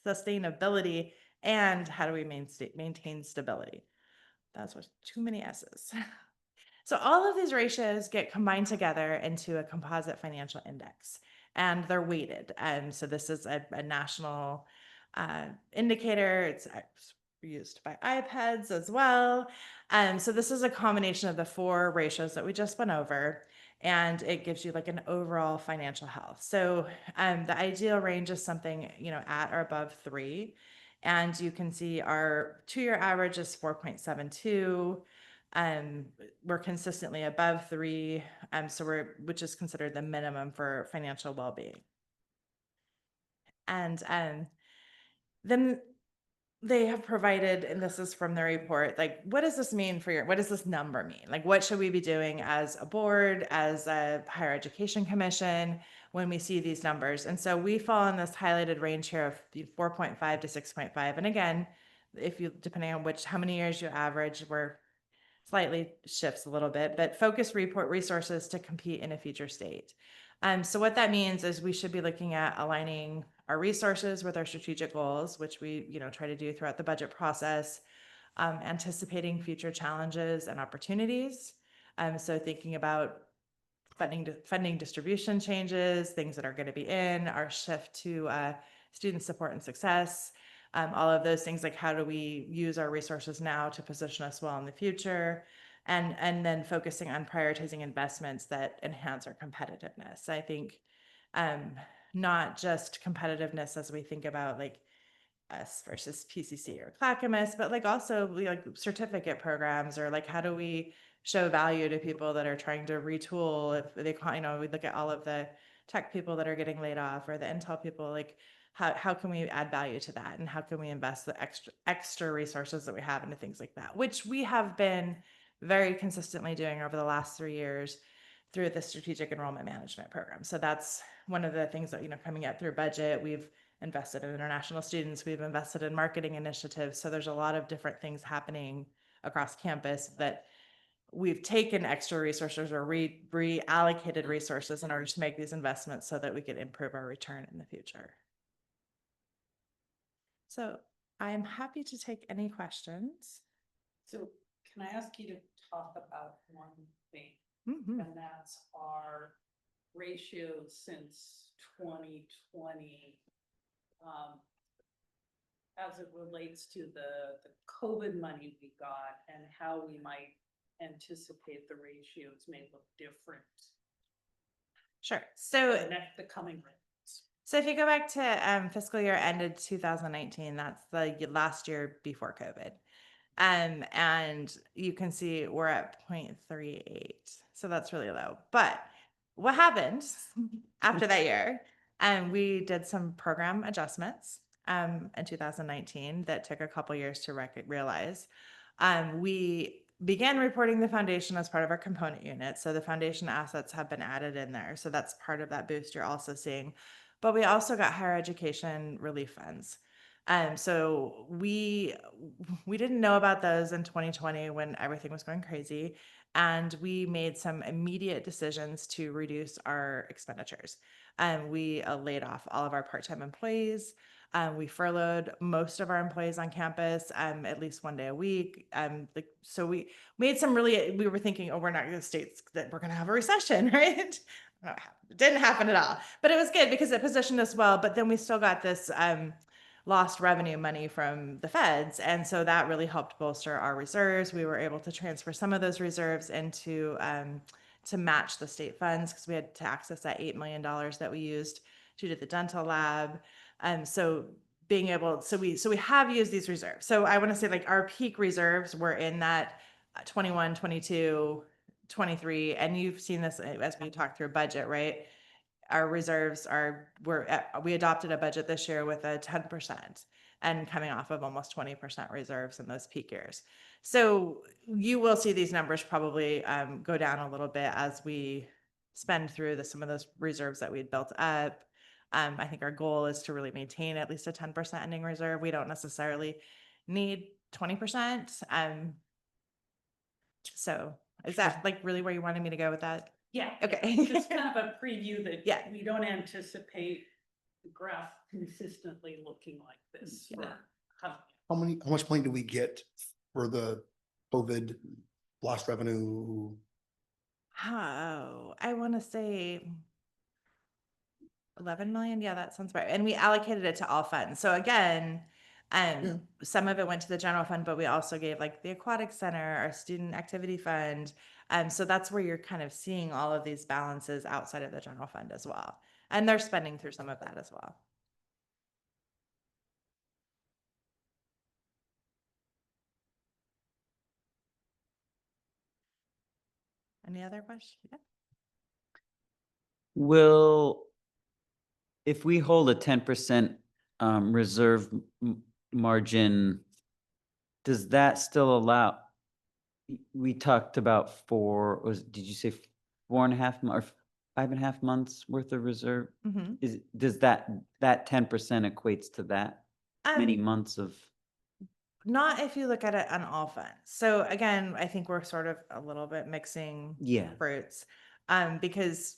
sustainability, and how do we maintain stability? That's what too many S's. So all of these ratios get combined together into a composite financial index, and they're weighted. So this is a national indicator. It's used by iPads as well. So this is a combination of the 4 ratios that we just went over, and it gives you like an overall financial health. So the ideal range is something, at or above 3. And you can see our 2-year average is 4.72. We're consistently above 3. Which is considered the minimum for financial well-being. And then they have provided, and this is from the report, like, what does this mean what does this number mean? Like, what should we be doing as a board, as a higher education commission when we see these numbers? And so we fall in this highlighted range here of 4.5 to 6.5. And again, depending on how many years you average, we're slightly shifts a little bit, but focus report resources to compete in a future state. So what that means is we should be looking at aligning our resources with our strategic goals, which we try to do throughout the budget process, anticipating future challenges and opportunities. So thinking about funding distribution changes, things that are going to be in our shift to student support and success, all of those things, like how do we use our resources now to position us well in the future, and then focusing on prioritizing investments that enhance our competitiveness. I think not just competitiveness as we think about like us versus PCC or Clackamas, but like also like certificate programs, or like how do we show value to people that are trying to retool. If they, we look at all of the tech people that are getting laid off, or the Intel people, like how can we add value to that, and how can we invest the extra resources that we have into things like that, which we have been very consistently doing over the last 3 years through the strategic enrollment management program. So that's one of the things that, coming up through budget, we've invested in international students, we've invested in marketing initiatives. So there's a lot of different things happening across campus, that we've taken extra resources or reallocated resources in order to make these investments so that we could improve our return in the future. So I am happy to take any questions. So can I ask you to talk about one thing? Mhm. And that's our ratios since 2020. As it relates to the COVID money we got and how we might anticipate the ratios may look different Sure. for So the coming rounds. So if you go back to fiscal year ended 2019, that's the last year before COVID. And you can see we're at 0.38. So that's really low. But what happened after that year? We did some program adjustments in 2019 that took a couple years to realize. We began reporting the foundation as part of our component unit. So the foundation assets have been added in there. So that's part of that boost you're also seeing. But we also got higher education relief funds. So we didn't know about those in 2020 when everything was going crazy. And we made some immediate decisions to reduce our expenditures. We laid off all of our part-time employees. We furloughed most of our employees on campus, at least one day a week. So we made some we were thinking, oh, we're not going to states that we're going to have a recession, right? It didn't happen at all, but it was good because it positioned us well. But then we still got this lost revenue money from the feds. And so that really helped bolster our reserves. We were able to transfer some of those reserves into to match the state funds because we had to access that $8 million that we used to do the dental lab. So being able, so we have used these reserves. So I want to say like our peak reserves were in that 21, 22, 23, and you've seen this as we talk through budget, right? Our reserves we adopted a budget this year with a 10% and coming off of almost 20% reserves in those peak years. So you will see these numbers probably go down a little bit as we spend through some of those reserves that we'd built up. I think our goal is to really maintain at least a 10% ending reserve. We don't necessarily need 20%. So is that like really where you wanted me to go with that? Yeah. Okay. Just kind of a preview that Yeah. we don't anticipate the graph consistently looking like this. Yeah. How much money do we get for the COVID lost revenue? Oh, I want to say 11 million. Yeah, that sounds right. And we allocated it to all funds. So again, some of it went to the general fund, but we also gave like the aquatic center, our student activity fund. So that's where you're kind of seeing all of these balances outside of the general fund as well. And they're spending through some of that as well. Any other questions? Yeah. If we hold a 10% reserve margin, does that still allow? We talked about did you say 4.5 or 5.5 months worth of reserve? Mhm. Does that 10% equates to that many months of? Not if you look at it on all funds. So again, I think we're sort of a little bit mixing Yeah. fruits, because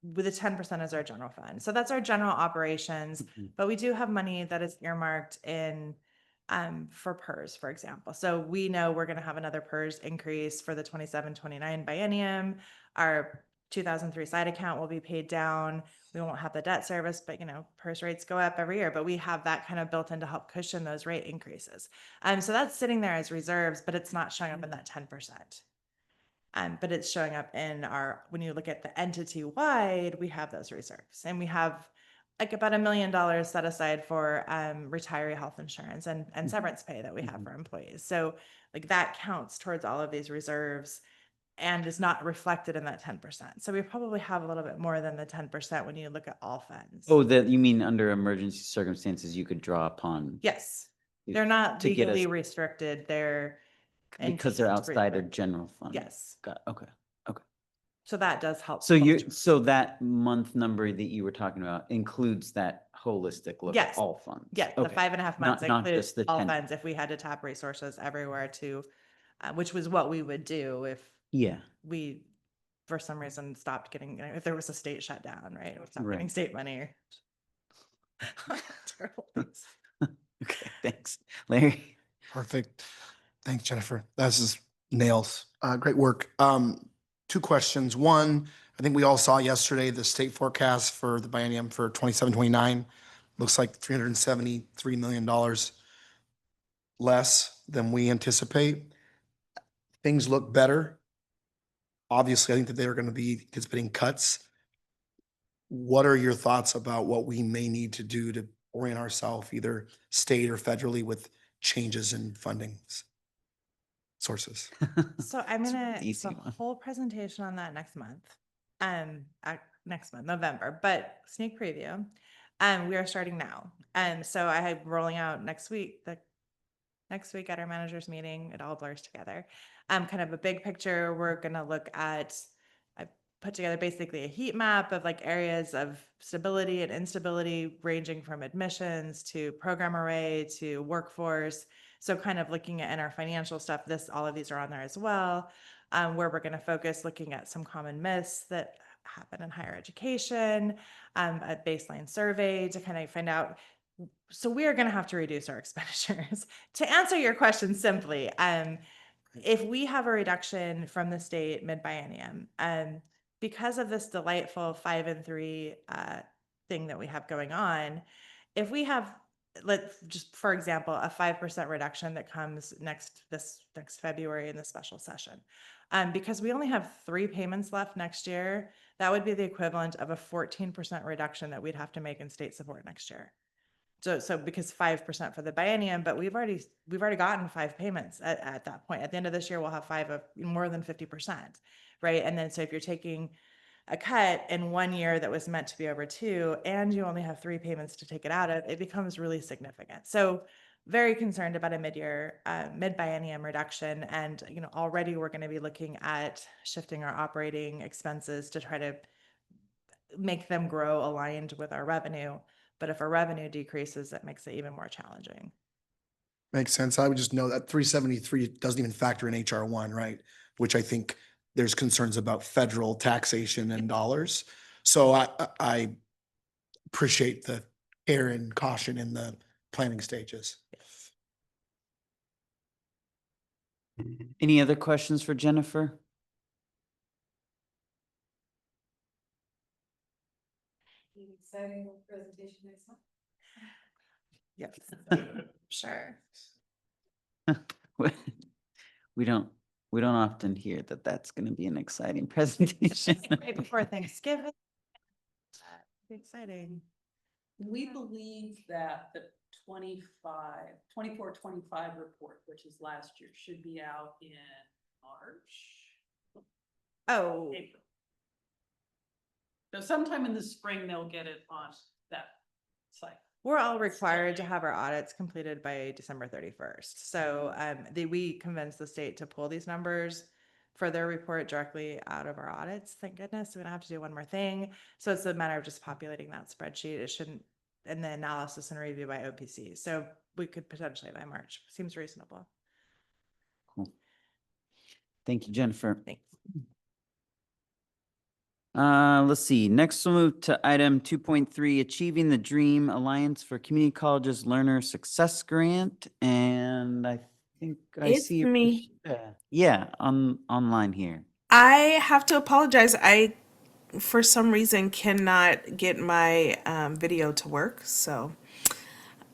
with the 10% is our general fund. So that's our general operations, Mhm. but we do have money that is earmarked in for PERS, for example. So we know we're going to have another PERS increase for the 27-29 biennium. Our 2003 side account will be paid down. We won't have the debt service, but PERS rates go up every year, but we have that kind of built in to help cushion those rate increases. So that's sitting there as reserves, but it's not showing up in that 10%. But it's showing up in when you look at the entity wide, we have those reserves, and we have like about $1 million set aside for retiree health insurance and severance pay that we have for employees. So like that counts towards all of these reserves and is not reflected in that 10%. So we probably have a little bit more than the 10% when you look at all funds. Oh, that you mean under emergency circumstances you could draw upon? Yes. You- They're not to get us- legally restricted. They're Because they're entities outside our breathing. general fund. Yes. Okay. So that does help. So bolster. so that month number that you were talking about includes that holistic look at Yes. all funds? Yeah, the Okay. 5.5 months Not includes just the all 10. funds if we had to tap resources everywhere to which was what we would do if Yeah, we, for some reason, stopped getting, if there was a state shutdown, right? We stopped getting Right. state money. Or terrible things. okay, thanks. Larry? Perfect. Thanks, Jennifer. This is nails. Great work. Two questions. One, I think we all saw yesterday the state forecast for the biennium for 27-29. Looks like $373 million less than we anticipate. Things look better. Obviously, I think that they're going to be anticipating cuts. What are your thoughts about what we may need to do to orient ourselves, either state or federally, with changes in funding sources? So I'm It's gonna, the easy the one. whole presentation on that next month. Next month, November, but sneak preview. We are starting now. So I have rolling out next week, next week at our managers meeting, it all blurs together. Kind of a big picture. We're gonna look at, I put together basically a heat map of like areas of stability and instability, ranging from admissions to program array to workforce. So kind of looking at in our financial stuff, all of these are on there as well. Where we're gonna focus, looking at some common myths that happen in higher education, a baseline survey to kind of find out. So we are going to have to reduce our expenditures. To answer your question simply, if we have a reduction from the state mid-biennium, because of this delightful 5 and 3 thing that we have going on, if we have, let's just for example, a 5% reduction that comes next February in the special session, because we only have 3 payments left next year, that would be the equivalent of a 14% reduction that we'd have to make in state support next year. So because 5% for the biennium, but we've already gotten 5 payments at that point. At the end of this year, we'll have 5 of more than 50%, right? And then so if you're taking a cut in 1 year that was meant to be over 2, and you only have 3 payments to take it out of, it becomes really significant. So very concerned about a mid-biennium reduction. And already we're going to be looking at shifting our operating expenses to try to make them grow aligned with our revenue. But if our revenue decreases, that makes it even more challenging. Makes sense. I would just know that 373 doesn't even factor in HR 1, right? Which I think there's concerns about federal taxation and dollars. So I appreciate the care and caution in the planning stages. Any other questions for Jennifer? Exciting presentation next month. Yes. Sure. We don't often hear that that's going to be an exciting presentation. Right before Thanksgiving. Be exciting. We believe that the 24-25 report, which is last year, should be out in March. Oh, April. So sometime in the spring, they'll get it on that site. we're all required to have our audits completed by December 31st. So we convinced the state to pull these numbers for their report directly out of our audits. Thank goodness. We don't have to do one more thing. So it's a matter of just populating that spreadsheet. It shouldn't, and the analysis and review by OPC. So we could potentially by March. Seems reasonable. Cool. Thank you, Jennifer. Thanks. Let's see. Next, we'll move to item 2.3, Achieving the Dream Alliance for Community Colleges Learner Success Grant. And I think I It's see me. Yeah, online here. I have to apologize. I, for some reason, cannot get my video to work. So,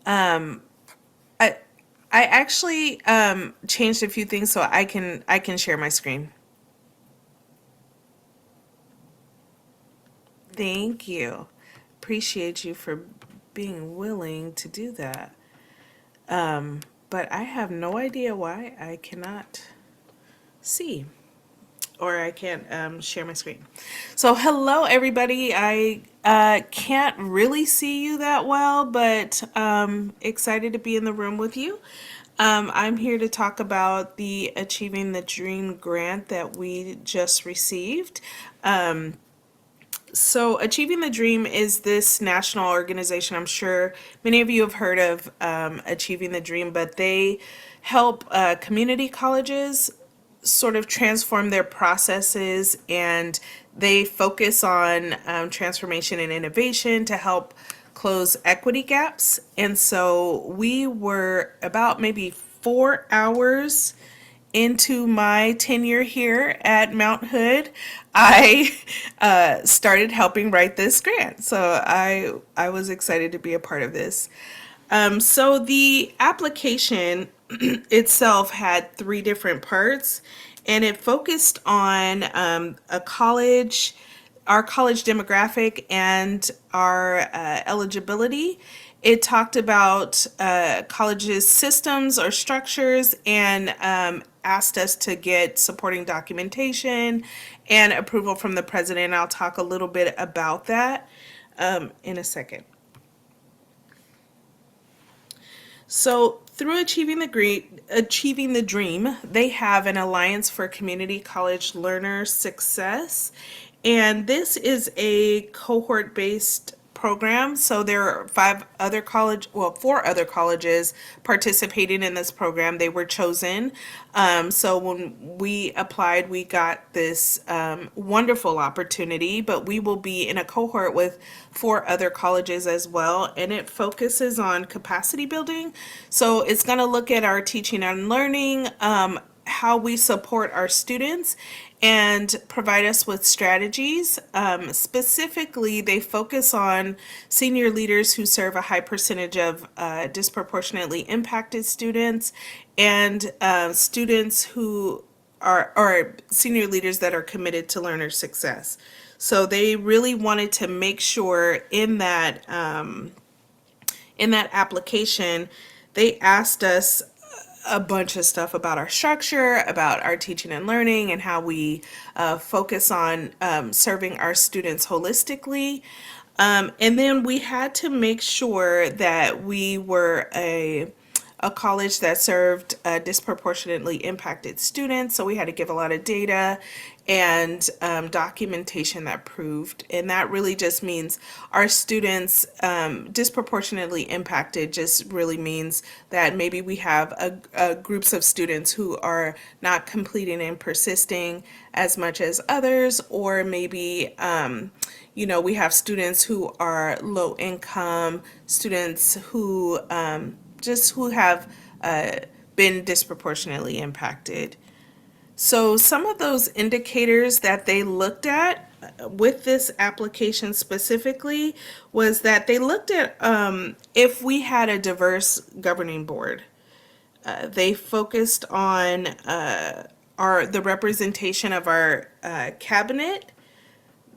I actually changed a few things so I can share my screen. Thank you. Appreciate you for being willing to do that. But I have no idea why I cannot see. Or I can't share my screen. So hello everybody. I can't really see you that well, but excited to be in the room with you. I'm here to talk about the Achieving the Dream grant that we just received. So, Achieving the Dream is this national organization. I'm sure many of you have heard of Achieving the Dream, but they help community colleges sort of transform their processes, and they focus on transformation and innovation to help close equity gaps. And so we were about maybe 4 hours into my tenure here at Mount Hood, I started helping write this grant. So I was excited to be a part of this. So the application itself had 3 different parts, and it focused on a college, our college demographic, and our eligibility. It talked about colleges' systems or structures, and asked us to get supporting documentation and approval from the president. I'll talk a little bit about that in a second. So through Achieving the Dream, they have an Alliance for Community College Learner Success, and this is a cohort-based program. So there are 4 other colleges participating in this program. They were chosen. So when we applied, we got this wonderful opportunity, but we will be in a cohort with 4 other colleges as well, and it focuses on capacity building. So it's going to look at our teaching and learning, how we support our students, and provide us with strategies. Specifically, they focus on senior leaders who serve a high percentage of disproportionately impacted students, and students who are senior leaders that are committed to learner success. So they really wanted to make sure in that application, they asked us a bunch of stuff about our structure, about our teaching and learning, and how we focus on serving our students holistically. And then we had to make sure that we were a college that served disproportionately impacted students. So we had to give a lot of data and documentation that proved. And that really just means our students disproportionately impacted just really means that maybe we have groups of students who are not completing and persisting as much as others, or maybe we have students who are low income, students who have been disproportionately impacted. So some of those indicators that they looked at with this application specifically was that they looked at if we had a diverse governing board. They focused on the representation of our cabinet.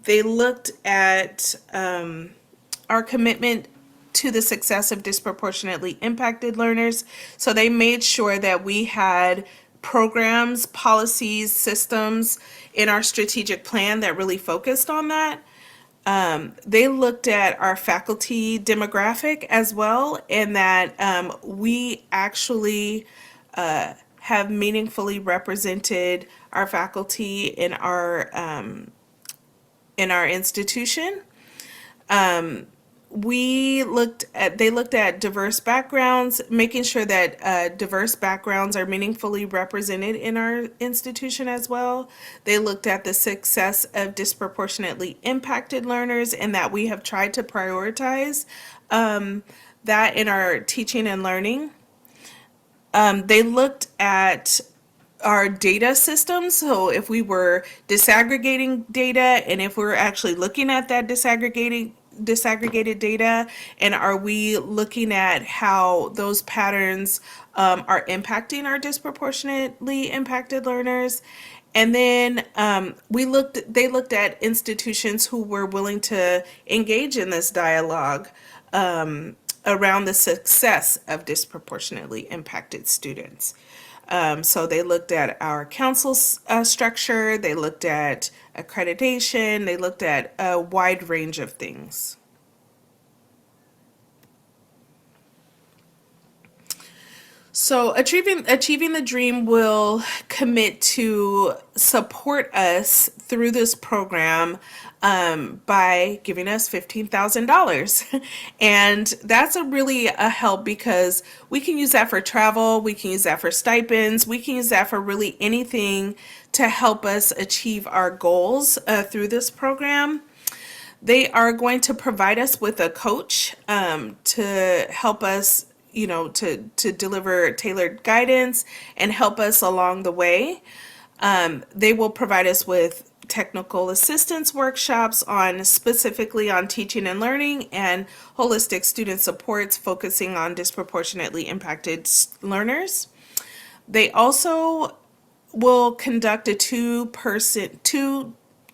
They looked at our commitment to the success of disproportionately impacted learners. So they made sure that we had programs, policies, systems in our strategic plan that really focused on that. They looked at our faculty demographic as well, and that we actually have meaningfully represented our faculty in our institution. They looked at diverse backgrounds, making sure that diverse backgrounds are meaningfully represented in our institution as well. They looked at the success of disproportionately impacted learners, and that we have tried to prioritize that in our teaching and learning. They looked at our data systems. So if we were disaggregating data, and if we're actually looking at that disaggregated data, and are we looking at how those patterns are impacting our disproportionately impacted learners. And then they looked at institutions who were willing to engage in this dialogue around the success of disproportionately impacted students. So they looked at our council structure, they looked at accreditation, they looked at a wide range of things. So Achieving the Dream will commit to support us through this program by giving us $15,000. And that's really a help because we can use that for travel, we can use that for stipends, we can use that for really anything to help us achieve our goals through this program. They are going to provide us with a coach to help us, to deliver tailored guidance and help us along the way. They will provide us with technical assistance workshops specifically on teaching and learning and holistic student supports focusing on disproportionately impacted learners. They also will conduct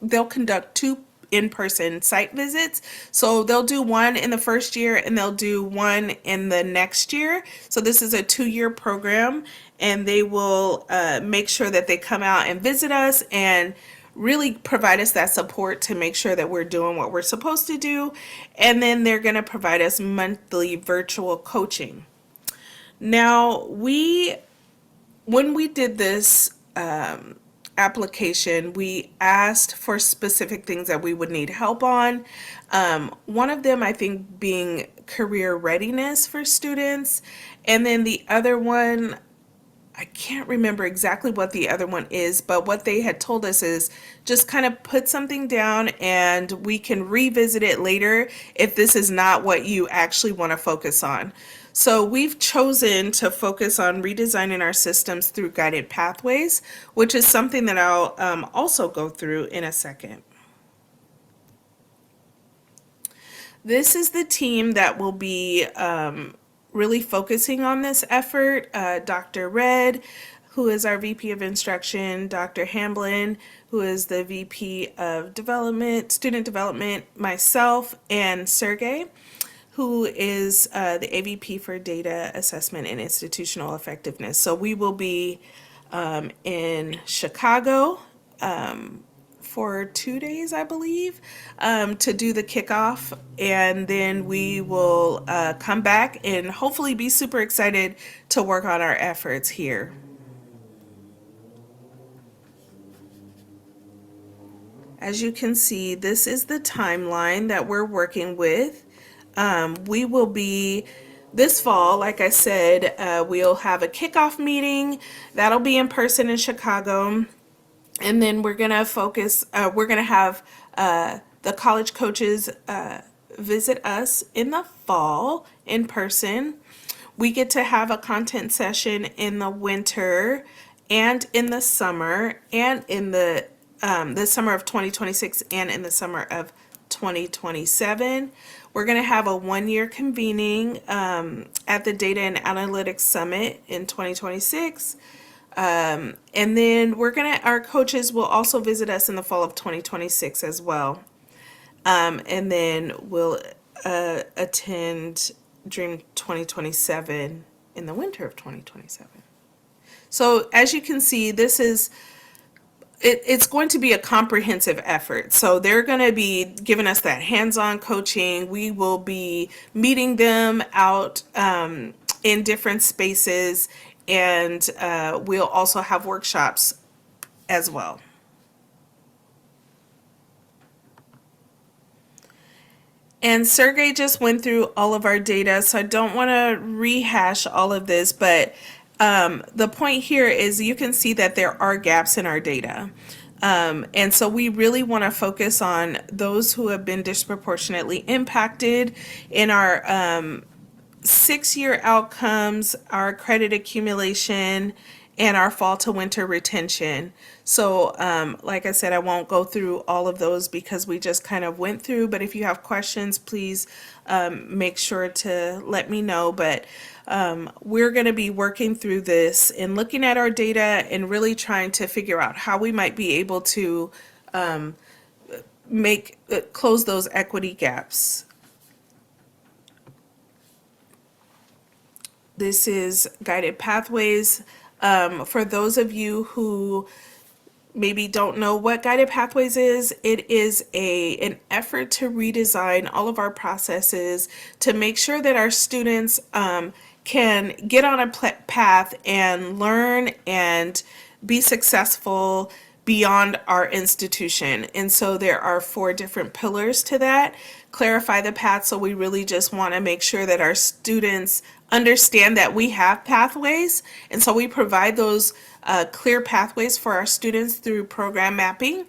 they'll conduct two in-person site visits. So they'll do one in the first year and they'll do one in the next year. So this is a 2-year program, and they will make sure that they come out and visit us and really provide us that support to make sure that we're doing what we're supposed to do. And then they're going to provide us monthly virtual coaching. Now, when we did this application, we asked for specific things that we would need help on. One of them, I think, being career readiness for students. And then the other one, I can't remember exactly what the other one is, but what they had told us is just kind of put something down and we can revisit it later if this is not what you actually want to focus on. So we've chosen to focus on redesigning our systems through guided pathways, which is something that I'll also go through in a second. This is the team that will be really focusing on this effort. Dr. Red, who is our VP of Instruction, Dr. Hamblin, who is the VP of Student Development, myself, and Sergey, who is the AVP for Data Assessment and Institutional Effectiveness. So we will be in Chicago for 2 days, I believe, to do the kickoff. And then we will come back and hopefully be super excited to work on our efforts here. As you can see, this is the timeline that we're working with. We will be this fall, like I said, we'll have a kickoff meeting that'll be in person in Chicago. And then we're going to have the college coaches visit us in the fall in person. We get to have a content session in the winter and in the summer, and in the summer of 2026 and in the summer of 2027. We're going to have a 1-year convening at the Data and Analytics Summit in 2026. And then our coaches will also visit us in the fall of 2026 as well. And then we'll attend Dream 2027 in the winter of 2027. So as you can see, it's going to be a comprehensive effort. So they're going to be giving us that hands-on coaching. We will be meeting them out in different spaces, and we'll also have workshops as well. And Sergey just went through all of our data, so I don't want to rehash all of this, but the point here is you can see that there are gaps in our data. And so we really want to focus on those who have been disproportionately impacted in our 6-year outcomes, our credit accumulation, and our fall to winter retention. So like I said, I won't go through all of those because we just kind of went through, but if you have questions, please make sure to let me know. But we're going to be working through this and looking at our data and really trying to figure out how we might be able to close those equity gaps. This is Guided Pathways. For those of you who maybe don't know what Guided Pathways is, it is an effort to redesign all of our processes to make sure that our students can get on a path and learn and be successful beyond our institution. And so there are 4 different pillars to that. Clarify the path. So we really just want to make sure that our students understand that we have pathways. And so we provide those clear pathways for our students through program mapping.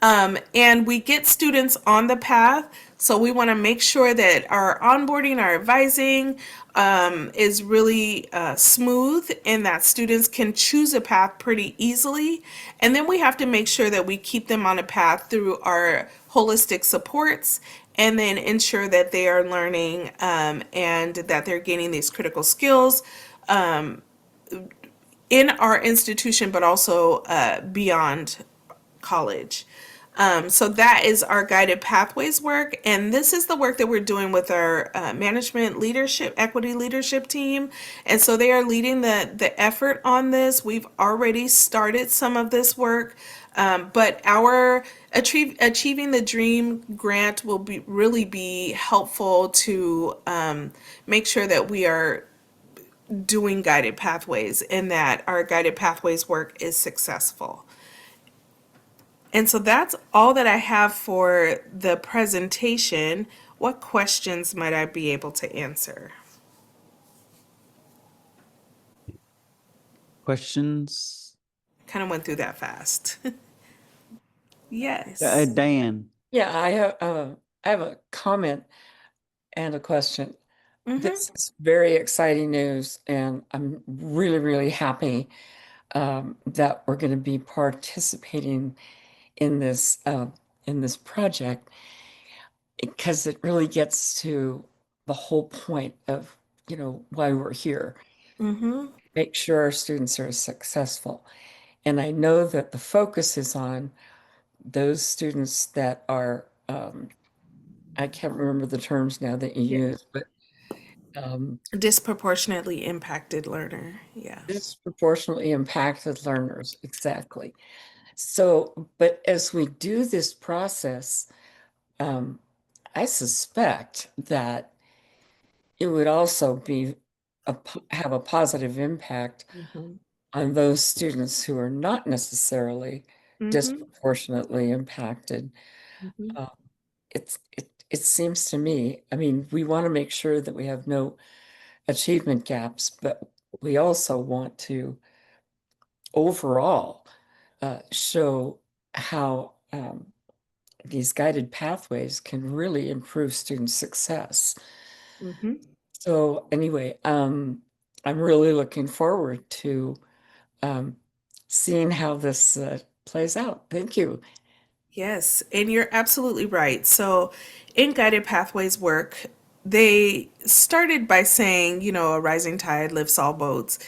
And we get students on the path. So we want to make sure that our onboarding, our advising is really smooth and that students can choose a path pretty easily. And then we have to make sure that we keep them on a path through our holistic supports and then ensure that they are learning and that they're gaining these critical skills in our institution, but also beyond college. So that is our guided pathways work. And this is the work that we're doing with our management leadership, equity leadership team. And so they are leading the effort on this. We've already started some of this work. But our Achieving the Dream grant will really be helpful to make sure that we are doing guided pathways and that our guided pathways work is successful. And so that's all that I have for the presentation. What questions might I be able to answer? Questions? Kind of went through that fast. Yes. Diane. Yeah, I have a comment and a question. This is very exciting news, and I'm really, really happy that we're going to be participating in this project, because it really gets to the whole point of, you know, why we're here. Make sure our students are successful. And I know that the focus is on those students that are, I can't remember the terms now that you use, but Disproportionately impacted learner. Yeah. disproportionately impacted learners, exactly. So, but as we do this process, I suspect that it would also be have a positive impact on those students who are not necessarily disproportionately impacted. It seems to me, I mean, we want to make sure that we have no achievement gaps, but we also want to overall show how these guided pathways can really improve student success. So anyway, I'm really looking forward to seeing how this plays out. Thank you. Yes, and you're absolutely right. So in guided pathways work, they started by saying, you know, a rising tide lifts all boats.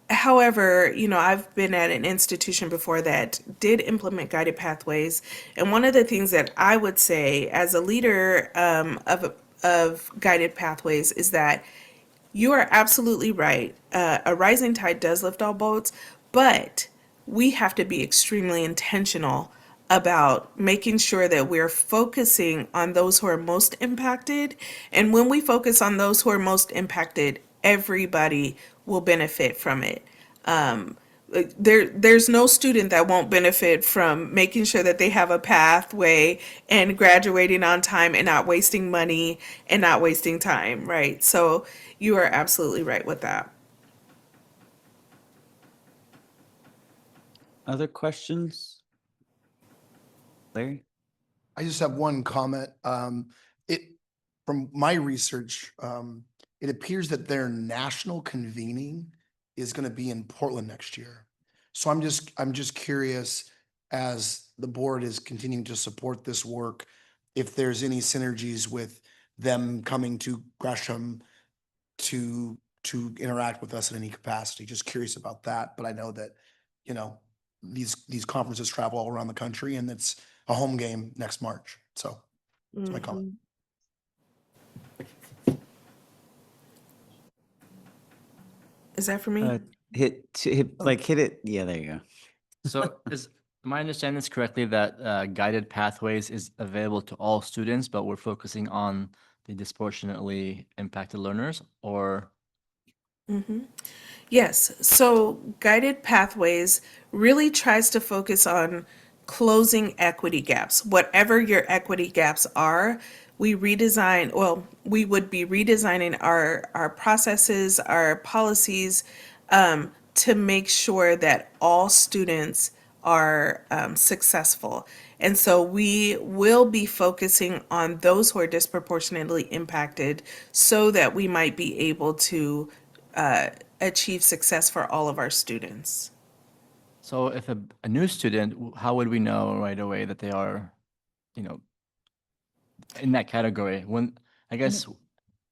However, you know, I've been at an institution before that did implement guided pathways. And one of the things that I would say as a leader of guided pathways is that you are absolutely right. A rising tide does lift all boats, but we have to be extremely intentional about making sure that we're focusing on those who are most impacted. And when we focus on those who are most impacted, everybody will benefit from it. There's no student that won't benefit from making sure that they have a pathway and graduating on time and not wasting money and not wasting time, right? So you are absolutely right with that. Other questions? Larry? I just have one comment. From my research, it appears that their national convening is going to be in Portland next year. So I'm just curious, as the board is continuing to support this work, if there's any synergies with them coming to Gresham to interact with us in any capacity. Just curious about that. But I know that, you know, these conferences travel all around the country, and it's a home game next March. So that's my comment. Is that for me? Hit it. Yeah, there you go. So am I understanding this correctly that guided pathways is available to all students, but we're focusing on the disproportionately impacted learners, or? Mm-hmm. Yes, so Guided Pathways really tries to focus on closing equity gaps. Whatever your equity gaps are, we would be redesigning our processes, our policies, to make sure that all students are successful. And so we will be focusing on those who are disproportionately impacted so that we might be able to achieve success for all of our students. So if a new student, how would we know right away that they are, you know, in that category? When, I guess,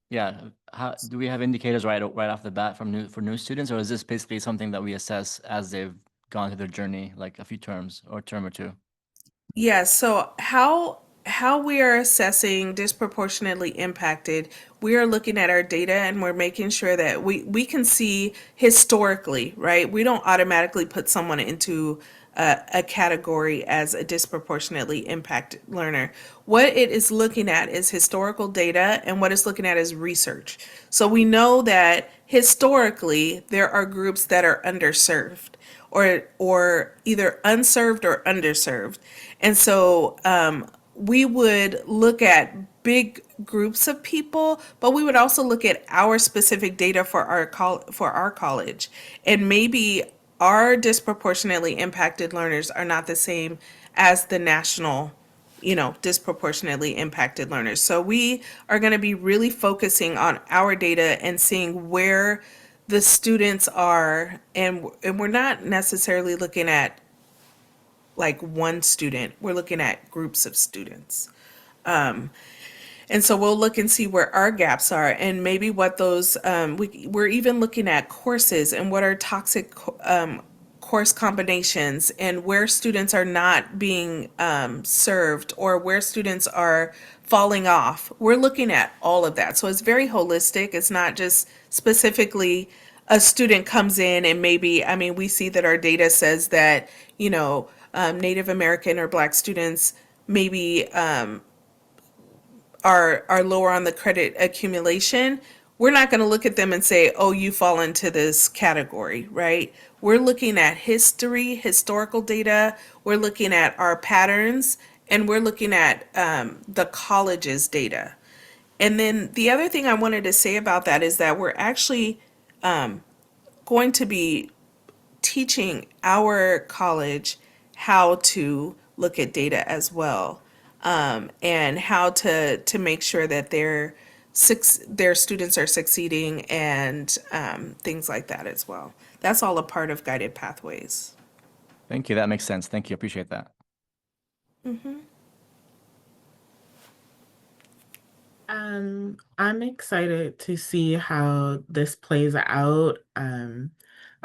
yeah, how do we have indicators right off the bat for new students, or is this basically something that we assess as they've gone through their journey, like a few terms or a term or two? Yeah, so how we are assessing disproportionately impacted, we are looking at our data and we're making sure that we can see historically, right? We don't automatically put someone into a category as a disproportionately impacted learner. What it is looking at is historical data, and what it's looking at is research. So we know that historically there are groups that are underserved or either unserved or underserved. And so we would look at big groups of people, but we would also look at our specific data for our college. And maybe our disproportionately impacted learners are not the same as the national, disproportionately impacted learners. So we are going to be really focusing on our data and seeing where the students are, and we're not necessarily looking at like one student, we're looking at groups of students. And so we'll look and see where our gaps are and maybe what those, we're even looking at courses and what are toxic course combinations and where students are not being served or where students are falling off. We're looking at all of that. So it's very holistic. It's not just specifically a student comes in and maybe, we see that our data says that, Native American or Black students maybe are lower on the credit accumulation. We're not going to look at them and say, oh, you fall into this category, right? We're looking at history, historical data. We're looking at our patterns, and we're looking at the college's data. And then the other thing I wanted to say about that is that we're actually going to be teaching our college how to look at data as well, and how to make sure that their students are succeeding and things like that as well. That's all a part of Guided Pathways. Thank you. That makes sense. Thank you. Appreciate that. Mm-hmm. I'm excited to see how this plays out.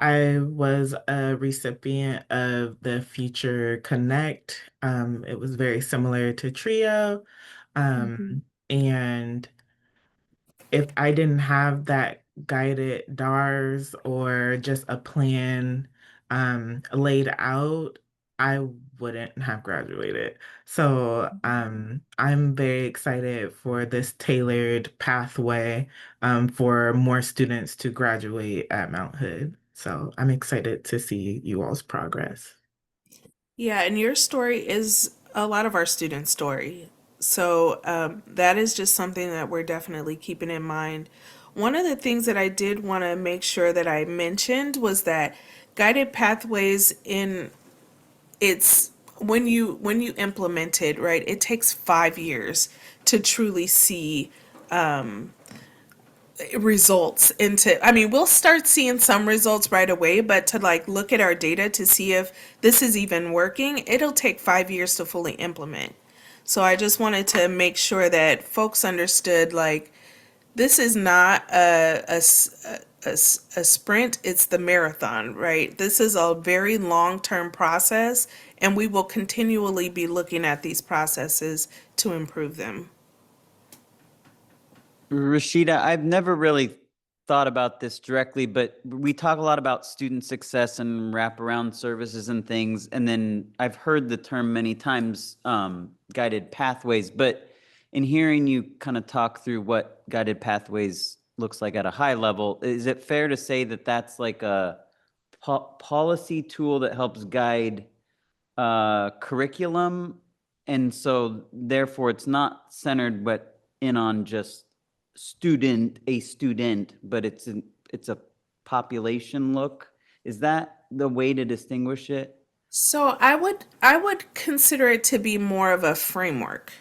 I was a recipient of the Future Connect. It was very similar to Trio. And if I didn't have that guided DARS or just a plan laid out, I wouldn't have graduated. So I'm very excited for this tailored pathway for more students to graduate at Mount Hood. So I'm excited to see you all's progress. Yeah, and your story is a lot of our students' story. So that is just something that we're definitely keeping in mind. One of the things that I did want to make sure that I mentioned was that Guided Pathways when you implement it, right, it takes 5 years to truly see results we'll start seeing some results right away, but to look at our data to see if this is even working, it'll take 5 years to fully implement. So I just wanted to make sure that folks understood this is not a sprint, it's the marathon, right? This is a very long-term process, and we will continually be looking at these processes to improve them. Rashida, I've never really thought about this directly, but we talk a lot about student success and wraparound services and things. And then I've heard the term many times, guided pathways, but in hearing you kind of talk through what guided pathways looks like at a high level, is it fair to say that that's like a policy tool that helps guide curriculum? And so therefore it's not centered but in on just a student, but it's a population look. Is that the way to distinguish it? So I would consider it to be more of a framework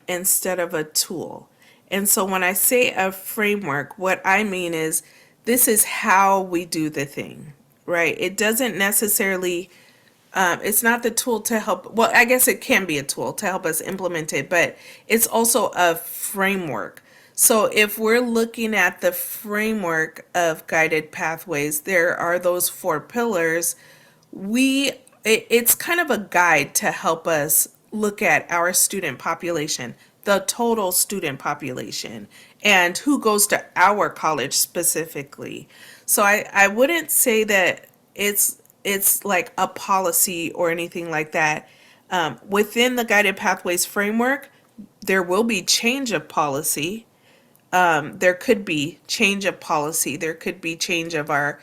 instead of a tool. And so when I say a framework, what I mean is this is how we do the thing, right? It doesn't necessarily it's not the tool to help, well, I guess it can be a tool to help us implement it, but it's also a framework. So if we're looking at the framework of guided pathways, there are those 4 pillars. It's kind of a guide to help us look at our student population, the total student population, and who goes to our college specifically. So I wouldn't say that it's like a policy or anything like that. Within the guided pathways framework, there will be change of policy. There could be change of policy. There could be change of our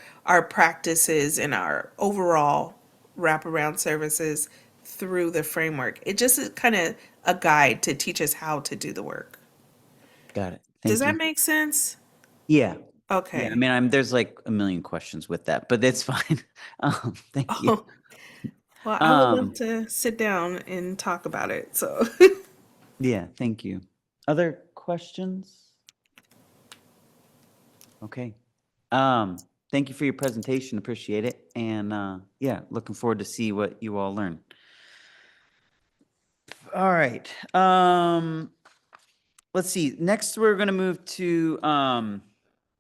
practices and our overall wraparound services through the framework. It just is kind of a guide to teach us how to do the work. Got it. Does Thank that you. make sense? Yeah. Okay. Yeah, I mean, there's like a million questions with that, but it's fine. Thank you. Oh, well, I would Um, love to sit down and talk about it. So, Yeah, thank you. Other questions? Okay. Thank you for your presentation. Appreciate it. And yeah, looking forward to see what you all learn. All right. Let's see. Next, we're going to move to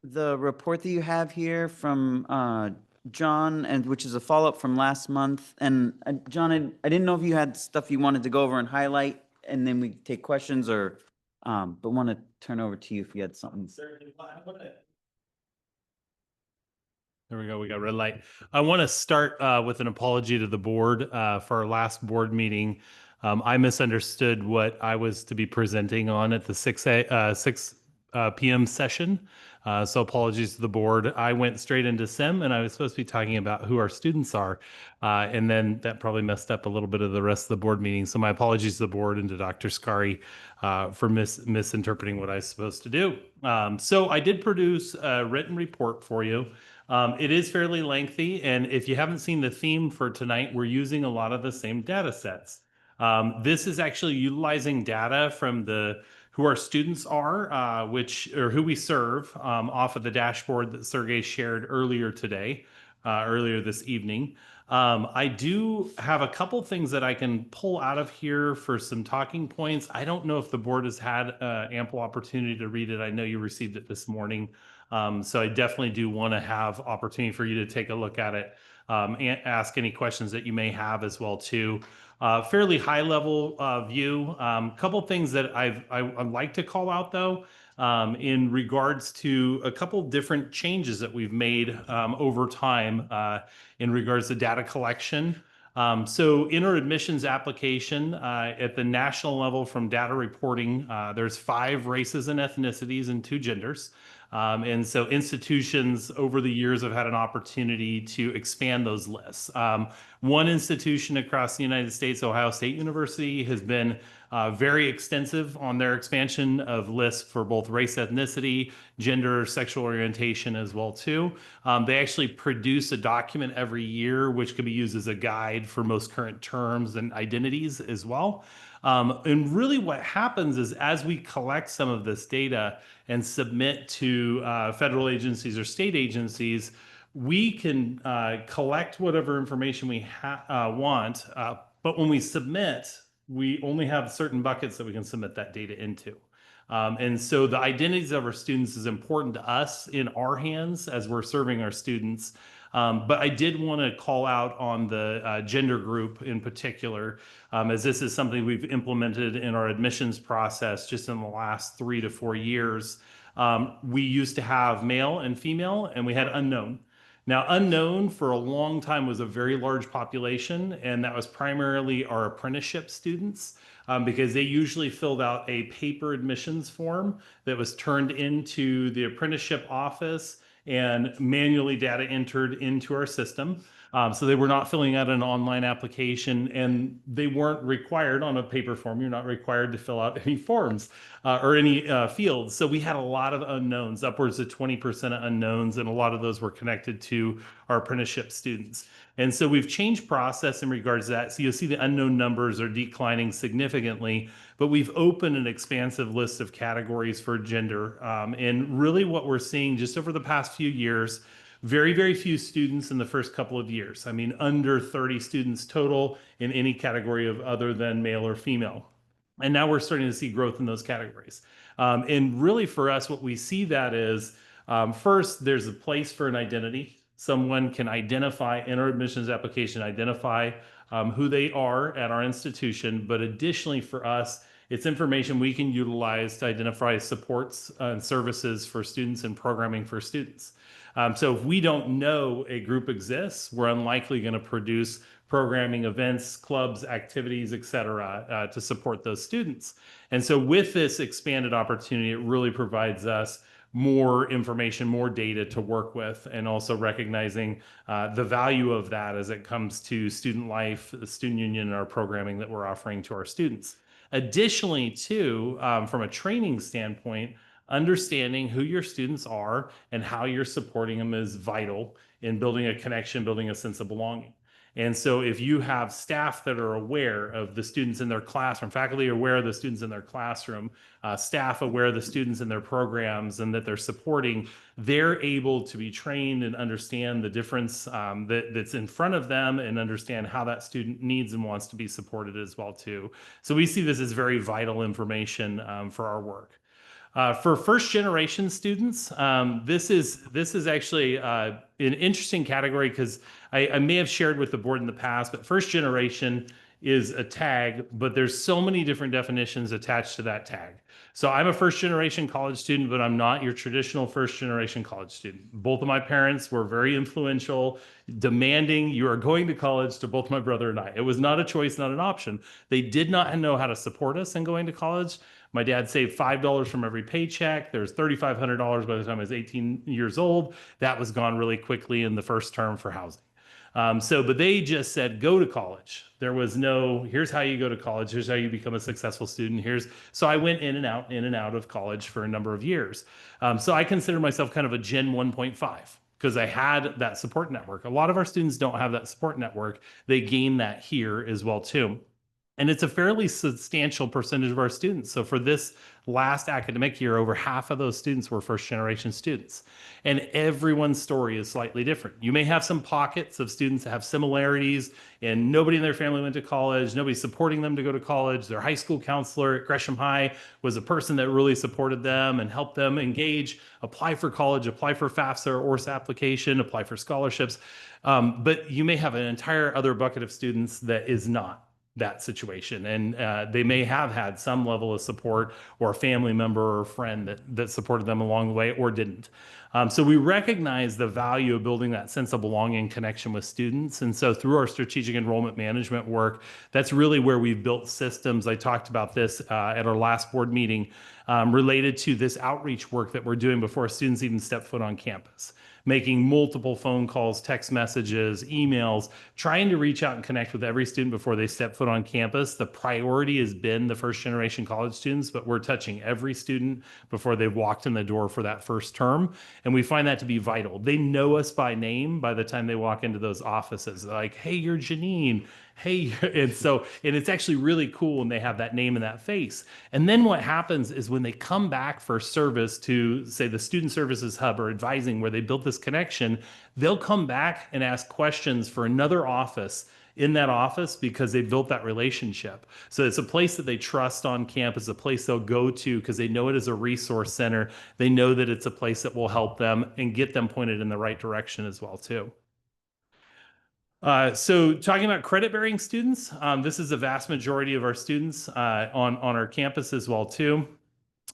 the report that you have here from John, and which is a follow-up from last month. And John, I didn't know if you had stuff you wanted to go over and highlight, and then we take questions, or but want to turn over to you if you had something. There we go. We got red light. I want to start with an apology to the board for our last board meeting. I misunderstood what I was to be presenting on at the 6 p.m. session. So apologies to the board. I went straight into SIM, and I was supposed to be talking about who our students are. And then that probably messed up a little bit of the rest of the board meeting. So my apologies to the board and to Dr. Skari for misinterpreting what I was supposed to do. So I did produce a written report for you. It is fairly lengthy, and if you haven't seen the theme for tonight, we're using a lot of the same data sets. This is actually utilizing data from who our students are, or who we serve, off of the dashboard that Sergey shared earlier this evening. I do have a couple things that I can pull out of here for some talking points. I don't know if the board has had ample opportunity to read it. I know you received it this morning. So I definitely do want to have opportunity for you to take a look at it, and ask any questions that you may have as well too. Fairly high level view. Couple things that I'd like to call out though, in regards to a couple different changes that we've made over time in regards to data collection. So in our admissions application at the national level from data reporting, there's 5 races and ethnicities and 2 genders. And so institutions over the years have had an opportunity to expand those lists. One institution across the United States, Ohio State University, has been very extensive on their expansion of lists for both race, ethnicity, gender, sexual orientation as well too. They actually produce a document every year which could be used as a guide for most current terms and identities as well. And really what happens is as we collect some of this data and submit to federal agencies or state agencies, we can collect whatever information we want, but when we submit, we only have certain buckets that we can submit that data into. And so the identities of our students is important to us in our hands as we're serving our students. But I did want to call out on the gender group in particular, as this is something we've implemented in our admissions process just in the last 3 to 4 years. We used to have male and female, and we had unknown. Now, unknown for a long time was a very large population, and that was primarily our apprenticeship students. Because they usually filled out a paper admissions form that was turned into the apprenticeship office and manually data entered into our system. So they were not filling out an online application, and they weren't required on a paper form. You're not required to fill out any forms or any fields. So we had a lot of unknowns, upwards of 20% of unknowns, and a lot of those were connected to our apprenticeship students. And so we've changed process in regards to that. So you'll see the unknown numbers are declining significantly, but we've opened an expansive list of categories for gender. And really what we're seeing just over the past few years, very, very few students in the first couple of years. I mean, under 30 students total in any category of other than male or female. And now we're starting to see growth in those categories. And really for us, what we see that is, first, there's a place for an identity. Someone can identify in our admissions application, identify who they are at our institution. But additionally for us, it's information we can utilize to identify supports and services for students and programming for students. So if we don't know a group exists, we're unlikely going to produce programming, events, clubs, activities, et cetera, to support those students. And so with this expanded opportunity, it really provides us more information, more data to work with, and also recognizing the value of that as it comes to student life, the student union, and our programming that we're offering to our students. Additionally, too, from a training standpoint, understanding who your students are and how you're supporting them is vital in building a connection, building a sense of belonging. And so if you have staff that are aware of the students in their classroom, faculty are aware of the students in their classroom, staff aware of the students in their programs and that they're supporting, they're able to be trained and understand the difference that's in front of them and understand how that student needs and wants to be supported as well too. So we see this as very vital information for our work. For first generation students, this is actually an interesting category because I may have shared with the board in the past, but first generation is a tag, but there's so many different definitions attached to that tag. So I'm a first generation college student, but I'm not your traditional first generation college student. Both of my parents were very influential, demanding you are going to college to both my brother and I. It was not a choice, not an option. They did not know how to support us in going to college. My dad saved $5 from every paycheck. There's $3,500 by the time I was 18 years old. That was gone really quickly in the first term for housing. But they just said, go to college. There was no, here's how you go to college. Here's how you become a successful student. So I went in and out of college for a number of years. So I consider myself kind of a Gen 1.5 because I had that support network. A lot of our students don't have that support network. They gain that here as well too. And it's a fairly substantial percentage of our students. So for this last academic year, over half of those students were first generation students. And everyone's story is slightly different. You may have some pockets of students that have similarities and nobody in their family went to college, nobody's supporting them to go to college. Their high school counselor at Gresham High was a person that really supported them and helped them engage, apply for college, apply for FAFSA or ORS application, apply for scholarships. But you may have an entire other bucket of students that is not that situation. And they may have had some level of support or a family member or a friend that supported them along the way or didn't. So we recognize the value of building that sense of belonging connection with students. And so through our strategic enrollment management work, that's really where we've built systems. I talked about this at our last board meeting related to this outreach work that we're doing before students even step foot on campus. Making multiple phone calls, text messages, emails, trying to reach out and connect with every student before they step foot on campus. The priority has been the first generation college students, but we're touching every student before they've walked in the door for that first term. And we find that to be vital. They know us by name by the time they walk into those offices. They're like, hey, you're Janine. Hey, and it's actually really cool when they have that name and that face. And then what happens is when they come back for service to, say, the Student Services Hub or advising where they built this connection, they'll come back and ask questions for another office in that office because they built that relationship. So it's a place that they trust on campus, a place they'll go to because they know it as a resource center. They know that it's a place that will help them and get them pointed in the right direction as well, too. So talking about credit-bearing students, this is the vast majority of our students on our campus as well too.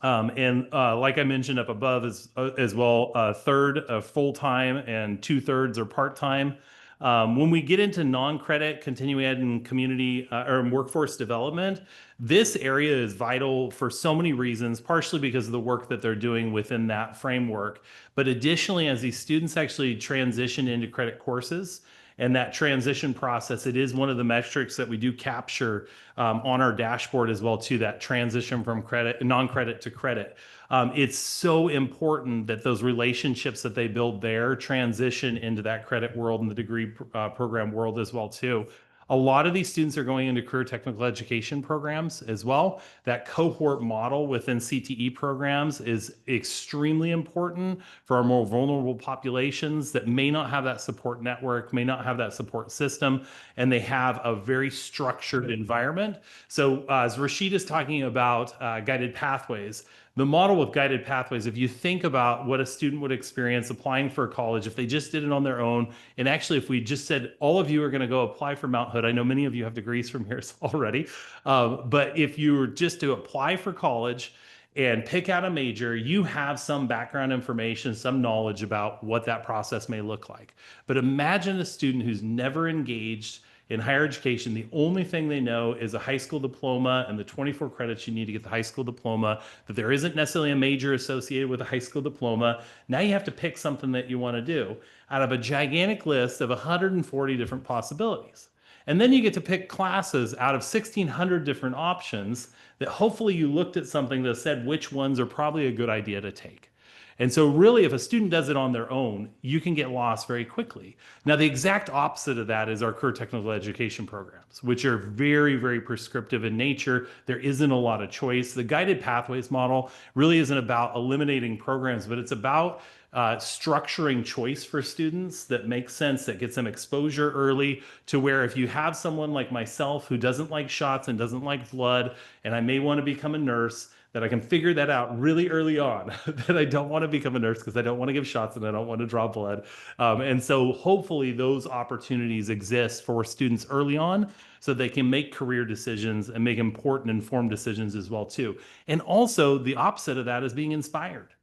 Like I mentioned up above as well, a third of full-time and 2/3 are part-time. When we get into non-credit, continuing ed and community or workforce development, this area is vital for so many reasons, partially because of the work that they're doing within that framework. But additionally, as these students actually transition into credit courses, and that transition process, it is one of the metrics that we do capture on our dashboard as well too, that transition from non-credit to credit. It's so important that those relationships that they build there transition into that credit world and the degree program world as well too. A lot of these students are going into career technical education programs as well. That cohort model within CTE programs is extremely important for our more vulnerable populations that may not have that support network, may not have that support system, and they have a very structured environment. So as Rashid is talking about guided pathways, the model with guided pathways, if you think about what a student would experience applying for a college, if they just did it on their own, and actually if we just said, all of you are going to go apply for Mount Hood, I know many of you have degrees from here already, but if you were just to apply for college and pick out a major, you have some background information, some knowledge about what that process may look like. But imagine a student who's never engaged in higher education. The only thing they know is a high school diploma and the 24 credits you need to get the high school diploma, that there isn't necessarily a major associated with a high school diploma. Now you have to pick something that you want to do out of a gigantic list of 140 different possibilities. And then you get to pick classes out of 1,600 different options that hopefully you looked at something that said which ones are probably a good idea to take. And so really, if a student does it on their own, you can get lost very quickly. Now, the exact opposite of that is our career technical education programs, which are very, very prescriptive in nature. There isn't a lot of choice. The guided pathways model really isn't about eliminating programs, but it's about structuring choice for students that makes sense, that gets them exposure early, to where if you have someone like myself who doesn't like shots and doesn't like blood, and I may want to become a nurse, that I can figure that out really early on, that I don't want to become a nurse because I don't want to give shots and I don't want to draw blood. And so hopefully those opportunities exist for students early on so they can make career decisions and make important informed decisions as well too. And also the opposite of that is being inspired.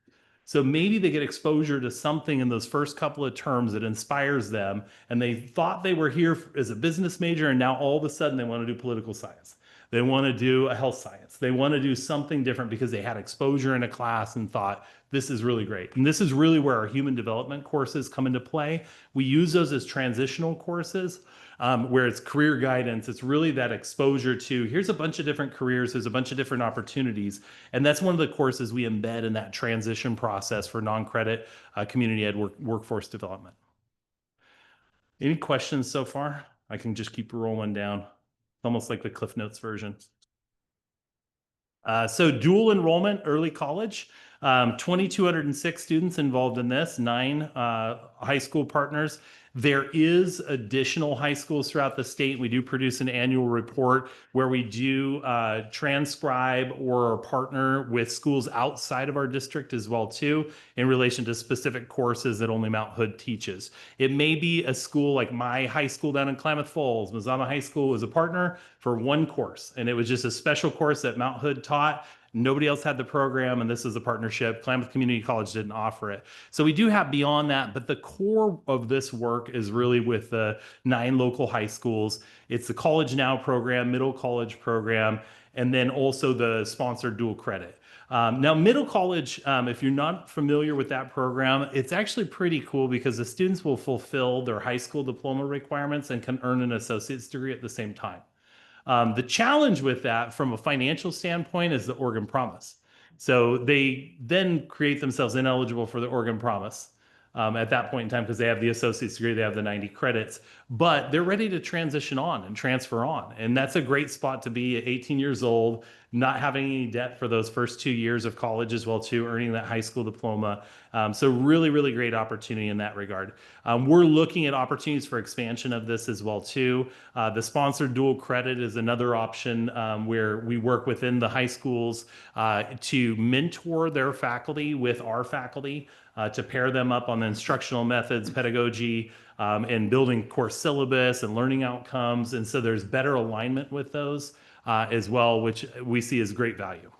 So maybe they get exposure to something in those first couple of terms that inspires them, and they thought they were here as a business major, and now all of a sudden they want to do political science. They want to do a health science. They want to do something different because they had exposure in a class and thought, this is really great. And this is really where our human development courses come into play. We use those as transitional courses where it's career guidance. It's really that exposure to, here's a bunch of different careers, there's a bunch of different opportunities. And that's one of the courses we embed in that transition process for non-credit community ed workforce development. Any questions so far? I can just keep rolling down. Almost like the Cliff Notes version. So dual enrollment, early college, 2,206 students involved in this, 9 high school partners. There is additional high schools throughout the state. We do produce an annual report where we do transcribe or partner with schools outside of our district as well too, in relation to specific courses that only Mount Hood teaches. It may be a school like my high school down in Klamath Falls. Mazama High School was a partner for one course, and it was just a special course that Mount Hood taught. Nobody else had the program, and this is a partnership. Klamath Community College didn't offer it. So we do have beyond that, but the core of this work is really with the 9 local high schools. It's the College Now program, middle college program, and then also the sponsored dual credit. Now, middle college, if you're not familiar with that program, it's actually pretty cool because the students will fulfill their high school diploma requirements and can earn an associate's degree at the same time. The challenge with that from a financial standpoint is the Oregon Promise. So they then create themselves ineligible for the Oregon Promise at that point in time because they have the associate's degree, they have the 90 credits, but they're ready to transition on and transfer on. And that's a great spot to be at 18 years old, not having any debt for those first 2 years of college as well too, earning that high school diploma. So really, really great opportunity in that regard. We're looking at opportunities for expansion of this as well too. The sponsored dual credit is another option where we work within the high schools to mentor their faculty with our faculty to pair them up on the instructional methods, pedagogy, and building course syllabus and learning outcomes. And so there's better alignment with those as well, which we see as great value.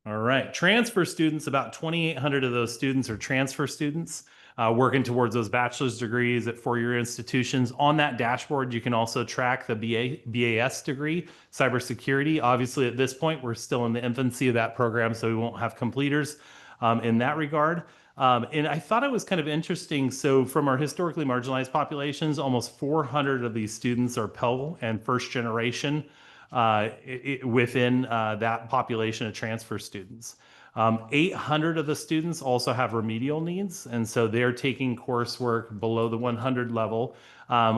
All right, transfer students, about 2,800 of those students are transfer students working towards those bachelor's degrees at four-year institutions. On that dashboard, you can also track the BAS degree, cybersecurity. Obviously, at this point, we're still in the infancy of that program, so we won't have completers in that regard. And I thought it was kind of interesting. So from our historically marginalized populations, almost 400 of these students are Pell and first generation within that population of transfer students. 800 of the students also have remedial needs, and so they're taking coursework below the 100 level,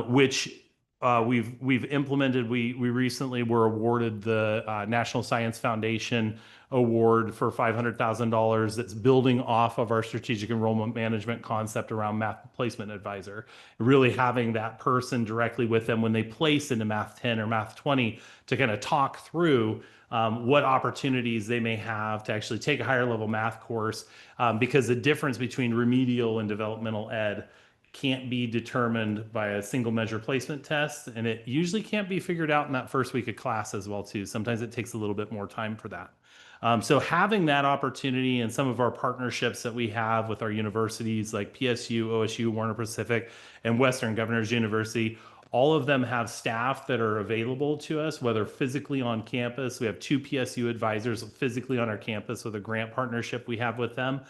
which we've implemented. We recently were awarded the National Science Foundation award for $500,000 that's building off of our strategic enrollment management concept around math placement advisor, really having that person directly with them when they place into math 10 or math 20 to kind of talk through what opportunities they may have to actually take a higher level math course, because the difference between remedial and developmental ed can't be determined by a single measure placement test, and it usually can't be figured out in that first week of class as well too. Sometimes it takes a little bit more time for that. So having that opportunity and some of our partnerships that we have with our universities like PSU, OSU, Warner Pacific, and Western Governors University, all of them have staff that are available to us, whether physically on campus. We have 2 PSU advisors physically on our campus with a grant partnership we have with them,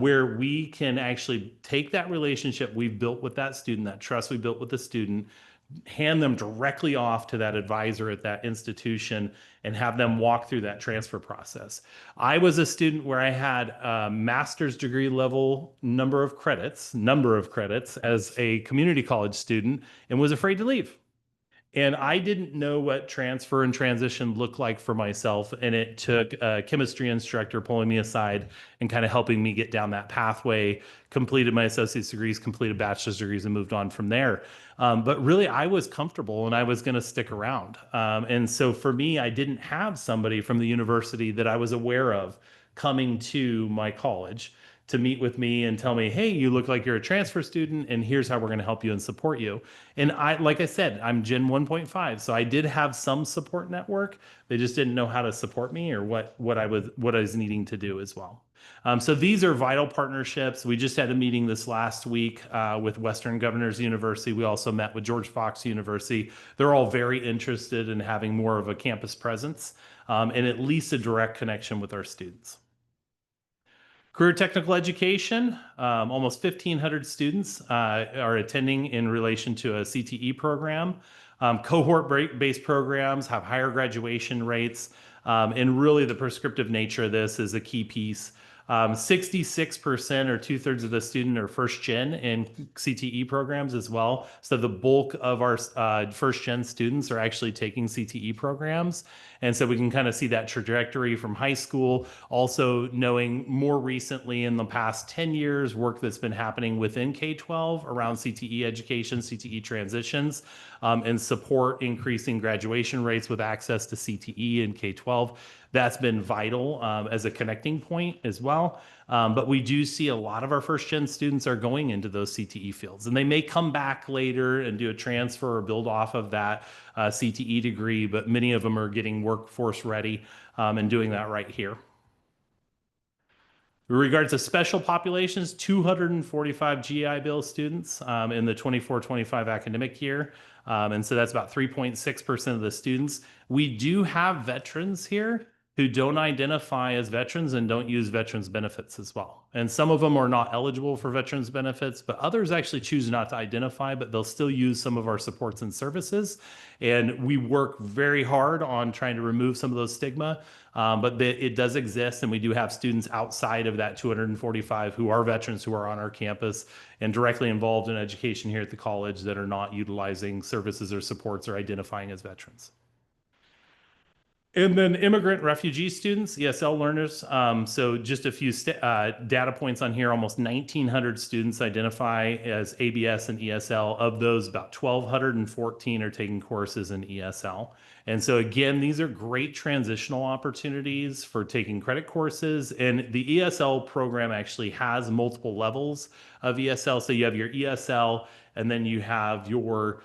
where we can actually take that relationship we've built with that student, that trust we built with the student, hand them directly off to that advisor at that institution and have them walk through that transfer process. I was a student where I had a master's degree level number of credits as a community college student and was afraid to leave. And I didn't know what transfer and transition looked like for myself. And it took a chemistry instructor pulling me aside and kind of helping me get down that pathway, completed my associate's degrees, completed bachelor's degrees, and moved on from there. But really, I was comfortable and I was going to stick around. And so for me, I didn't have somebody from the university that I was aware of coming to my college to meet with me and tell me, hey, you look like you're a transfer student, and here's how we're going to help you and support you. And like I said, I'm Gen 1.5, so I did have some support network. They just didn't know how to support me or what I was needing to do as well. So these are vital partnerships. We just had a meeting this last week with Western Governors University. We also met with George Fox University. They're all very interested in having more of a campus presence and at least a direct connection with our students. Career technical education, almost 1,500 students are attending in relation to a CTE program. Cohort-based programs have higher graduation rates, and really the prescriptive nature of this is a key piece. 66% or 2/3 of the student are first gen in CTE programs as well. So the bulk of our first gen students are actually taking CTE programs. And so we can kind of see that trajectory from high school, also knowing more recently in the past 10 years, work that's been happening within K-12 around CTE education, CTE transitions, and support increasing graduation rates with access to CTE in K-12. That's been vital as a connecting point as well. But we do see a lot of our first gen students are going into those CTE fields, and they may come back later and do a transfer or build off of that CTE degree, but many of them are getting workforce ready and doing that right here. In regards to special populations, 245 GI Bill students in the 24-25 academic year. And so that's about 3.6% of the students. We do have veterans here who don't identify as veterans and don't use veterans benefits as well. And some of them are not eligible for veterans benefits, but others actually choose not to identify, but they'll still use some of our supports and services. And we work very hard on trying to remove some of those stigma, but it does exist. And we do have students outside of that 245 who are veterans who are on our campus and directly involved in education here at the college that are not utilizing services or supports or identifying as veterans. And then immigrant refugee students, ESL learners. So just a few data points on here. Almost 1,900 students identify as ABS and ESL. Of those, about 1,214 are taking courses in ESL. And so again, these are great transitional opportunities for taking credit courses. And the ESL program actually has multiple levels of ESL. So you have your ESL, and then you have your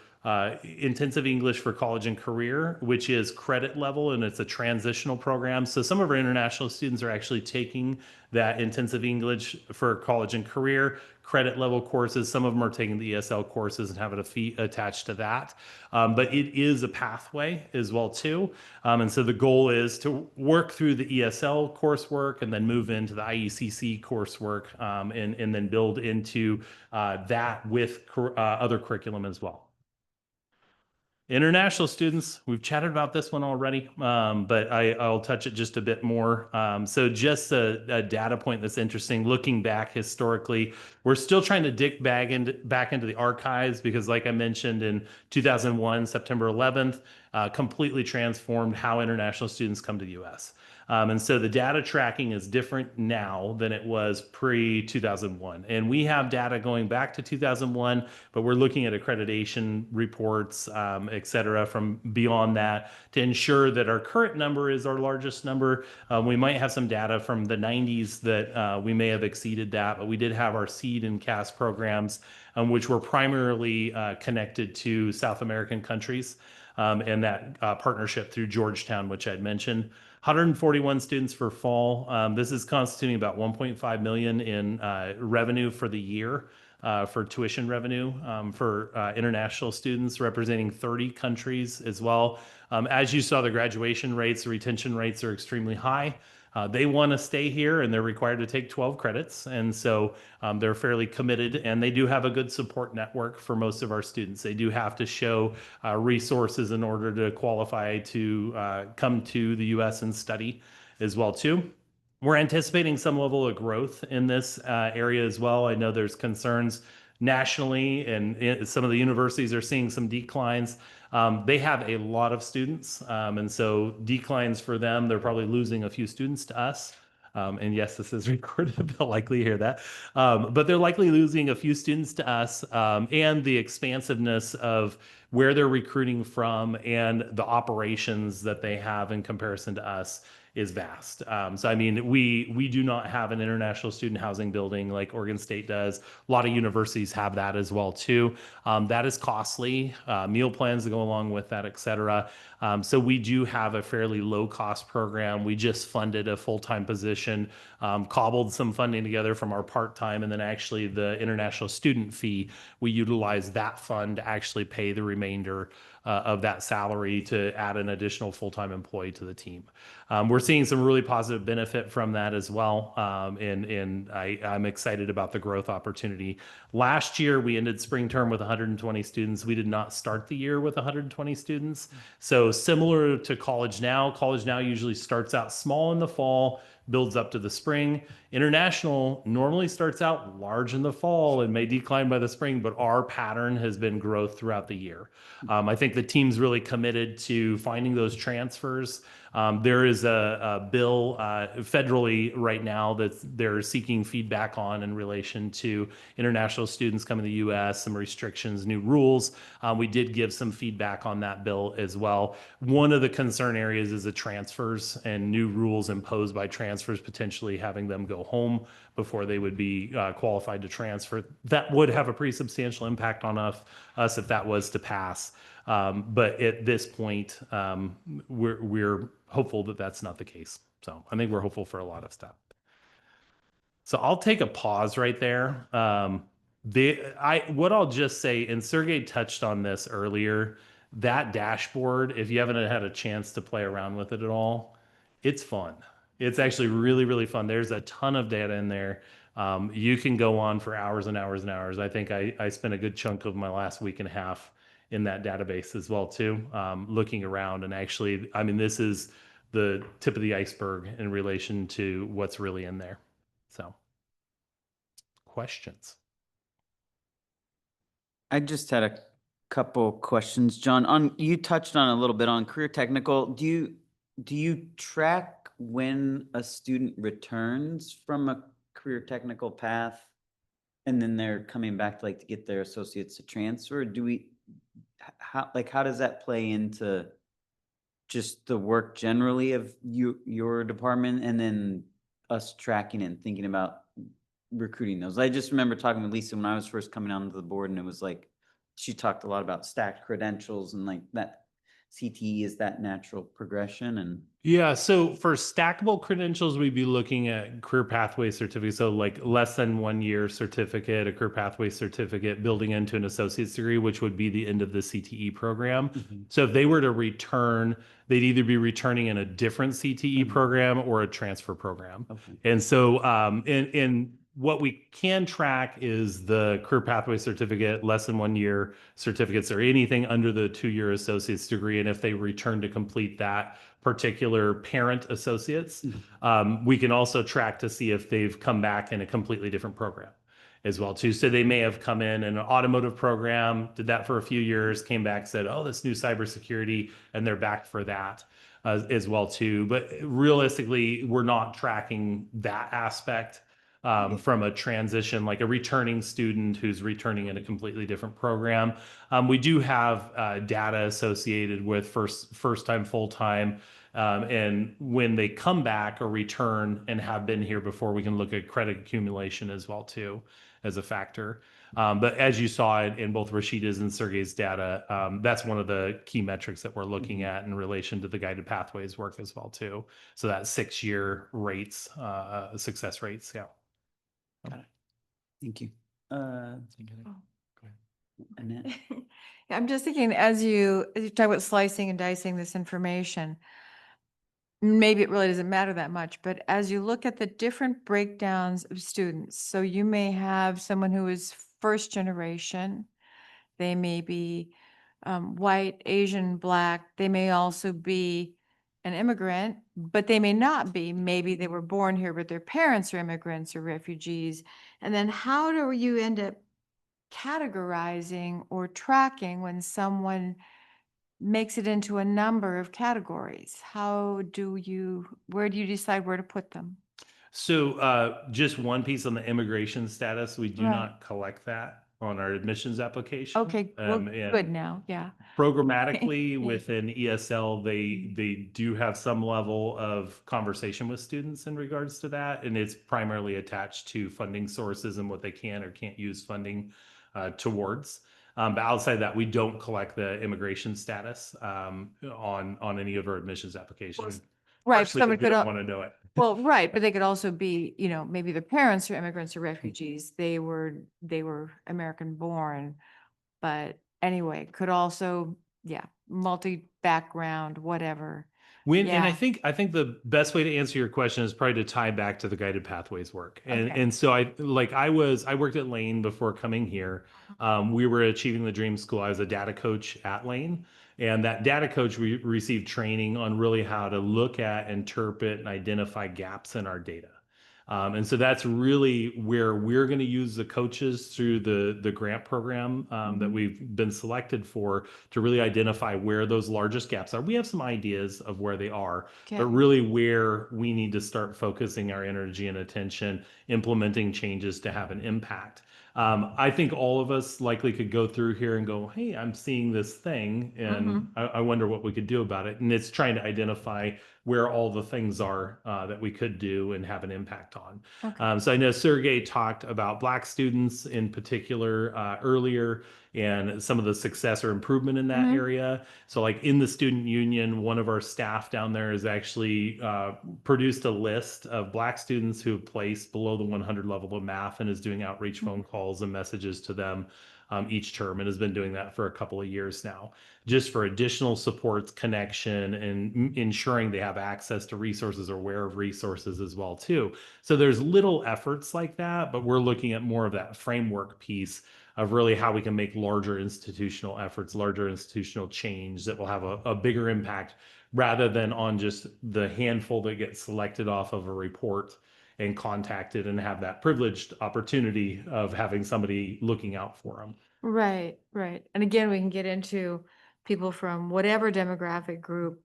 intensive English for college and career, which is credit level and it's a transitional program. So some of our international students are actually taking that intensive English for college and career credit level courses. Some of them are taking the ESL courses and having a fee attached to that. But it is a pathway as well too. And so the goal is to work through the ESL coursework and then move into the IECC coursework and then build into that with other curriculum as well. International students, we've chatted about this one already, but I'll touch it just a bit more. So just a data point that's interesting, looking back historically, we're still trying to dig back into the archives because like I mentioned in 2001, September 11th, completely transformed how international students come to the US. And so the data tracking is different now than it was pre-2001. And we have data going back to 2001, but we're looking at accreditation reports, et cetera, from beyond that to ensure that our current number is our largest number. We might have some data from the 90s that we may have exceeded that, but we did have our SEED and CAS programs, which were primarily connected to South American countries. And that partnership through Georgetown, which I'd mentioned. 141 students for fall. This is constituting about 1.5 million in revenue for the year for tuition revenue for international students, representing 30 countries as well. As you saw, the graduation rates, the retention rates are extremely high. They want to stay here and they're required to take 12 credits. And so they're fairly committed and they do have a good support network for most of our students. They do have to show resources in order to qualify to come to the US and study as well too. We're anticipating some level of growth in this area as well. I know there's concerns nationally and some of the universities are seeing some declines. They have a lot of students, and so declines for them, they're probably losing a few students to us. And yes, this is recorded, they'll likely hear that. But they're likely losing a few students to us and the expansiveness of where they're recruiting from and the operations that they have in comparison to us is vast. So, I mean, we do not have an international student housing building like Oregon State does. A lot of universities have that as well, too. That is costly, meal plans to go along with that, et cetera. So we do have a fairly low cost program. We just funded a full-time position, cobbled some funding together from our part-time, and then actually the international student fee, we utilize that fund to actually pay the remainder of that salary to add an additional full-time employee to the team. We're seeing some really positive benefit from that as well. And I'm excited about the growth opportunity. Last year, we ended spring term with 120 students. We did not start the year with 120 students. So similar to College Now usually starts out small in the fall, builds up to the spring. International normally starts out large in the fall and may decline by the spring, but our pattern has been growth throughout the year. I think the team's really committed to finding those transfers. There is a bill federally right now that they're seeking feedback on in relation to international students coming to the U.S., some restrictions, new rules. We did give some feedback on that bill as well. One of the concern areas is the transfers and new rules imposed by transfers, potentially having them go home before they would be qualified to transfer. That would have a pretty substantial impact on us if that was to pass. But at this point, we're hopeful that that's not the case. So I think we're hopeful for a lot of stuff. So I'll take a pause right there. What I'll just say, and Sergey touched on this earlier, that dashboard, if you haven't had a chance to play around with it at all, it's fun. It's actually really, really fun. There's a ton of data in there. You can go on for hours and hours and hours. I think I spent a good chunk of my last week and a half in that database as well too, looking around. And actually, I mean, this is the tip of the iceberg in relation to what's really in there. So, questions? I just had a couple questions, John. You touched on a little bit on career technical. Do you track when a student returns from a career technical path and then they're coming back to get their associates to transfer? How does that play into just the work generally of your department and then us tracking and thinking about recruiting those? I just remember talking with Lisa when I was first coming onto the board, and it was like she talked a lot about stacked credentials and like that CTE is that natural progression and. Yeah, so for stackable credentials, we'd be looking at career pathway certificate. So like less than 1 year certificate, a career pathway certificate building into an associate's degree, which would be the end of the CTE program. So if they were to return, they'd either be returning in a different CTE program or a transfer program. Okay. And so in what we can track is the career pathway certificate, less than 1 year certificates, or anything under the 2-year associate's degree. And if they return to complete that particular parent associates, we can also track to see if they've come back in a completely different program as well too. So they may have come in an automotive program, did that for a few years, came back, said, oh, this new cybersecurity, and they're back for that as well too. But realistically, we're not tracking that aspect from a transition, like a returning student who's returning in a completely different program. We do have data associated with first time, full time. And when they come back or return and have been here before, we can look at credit accumulation as well too as a factor. But as you saw in both Rashida's and Sergey's data, that's one of the key metrics that we're looking at in relation to the guided pathways work as well too. So that 6-year rates, success rates, yeah. Got it. Thank you. Annette? Yeah, I'm just thinking, as you talk about slicing and dicing this information, maybe it really doesn't matter that much, but as you look at the different breakdowns of students, so you may have someone who is first generation, they may be white, Asian, Black, they may also be an immigrant, but they may not be. Maybe they were born here, but their parents are immigrants or refugees. And then how do you end up categorizing or tracking when someone makes it into a number of categories? Where do you decide where to put them? So just one piece on the immigration status, we do Right. not collect that on our admissions application. Okay, well, and good now, yeah. Programmatically Yeah. within ESL, they do have some level of conversation with students in regards to that. And it's primarily attached to funding sources and what they can or can't use funding towards. But outside that, we don't collect the immigration status on any of our admissions applications. Right, Partially someone because we could, don't want to know it. well, right, but they could also be, maybe their parents are immigrants or refugees. They were American born, but anyway, could also, multi-background, whatever. And Yeah. I think the best way to answer your question is probably to tie back to the guided pathways work. And Okay. and so I worked at Lane before coming here. We were Achieving the Dream School. I was a data coach at Lane. And that data coach received training on really how to look at, interpret, and identify gaps in our data. And so that's really where we're going to use the coaches through the grant program that we've been selected for to really identify where those largest gaps are. We have some ideas of where they are, Okay. but really where we need to start focusing our energy and attention, implementing changes to have an impact. I think all of us likely could go through here and go, hey, I'm seeing this thing and I wonder what we could do about it. And it's trying to identify where all the things are that we could do and have an impact on. Okay. So I know Sergey talked about Black students in particular earlier and some of the success or improvement in that area. So like in the student union, one of our staff down there has actually produced a list of Black students who have placed below the 100 level of math and is doing outreach phone calls and messages to them each term and has been doing that for a couple of years now, just for additional supports, connection, and ensuring they have access to resources or aware of resources as well too. So there's little efforts like that, but we're looking at more of that framework piece of really how we can make larger institutional efforts, larger institutional change that will have a bigger impact rather than on just the handful that get selected off of a report and contacted and have that privileged opportunity of having somebody looking out for them. Right, right. And again, we can get into people from whatever demographic group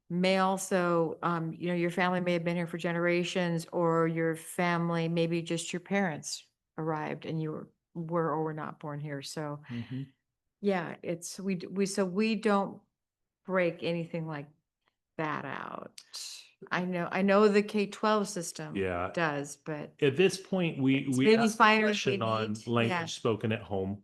may also, your family may have been here for generations, or your family, maybe just your parents arrived and you were or were not born here. So yeah, we don't break anything like that out. I know the K-12 system does, but At this point, we maybe asked the finer if question we on need- language yeah. spoken at home.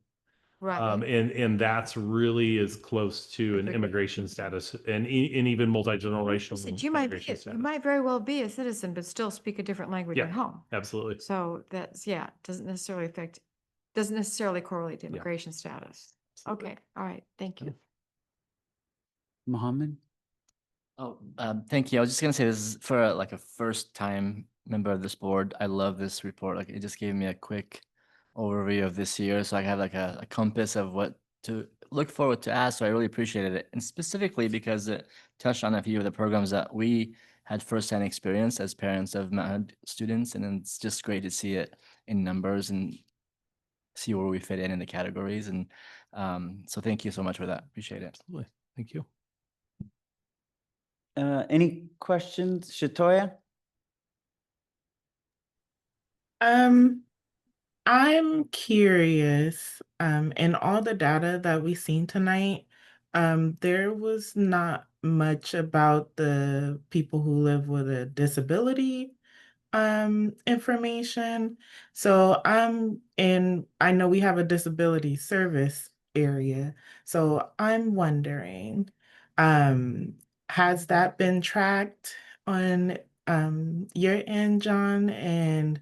Right. And that's really as close to an Agreed. immigration status and even multi-generational Listen, you might immigration you status. might very well be a citizen, but still speak a different language at Yeah. home. Absolutely. So doesn't necessarily correlate to Yeah. immigration status. Okay, all right, thank you. Mohammed? Oh, thank you. I was just gonna say this is for like a first time member of this board. I love this report. Like it just gave me a quick overview of this year. So I have like a compass of what to look forward to ask. So I really appreciated it. And specifically because it touched on a few of the programs that we had firsthand experience as parents of Ma'had students. And it's just great to see it in numbers and see where we fit in the categories. And so thank you so much for that. Appreciate it. Absolutely. Thank you. Any questions, Shatoya? I'm curious, in all the data that we've seen tonight, there was not much about the people who live with a disability, information. So I know we have a disability service area. So I'm wondering, has that been tracked on, your end, John? And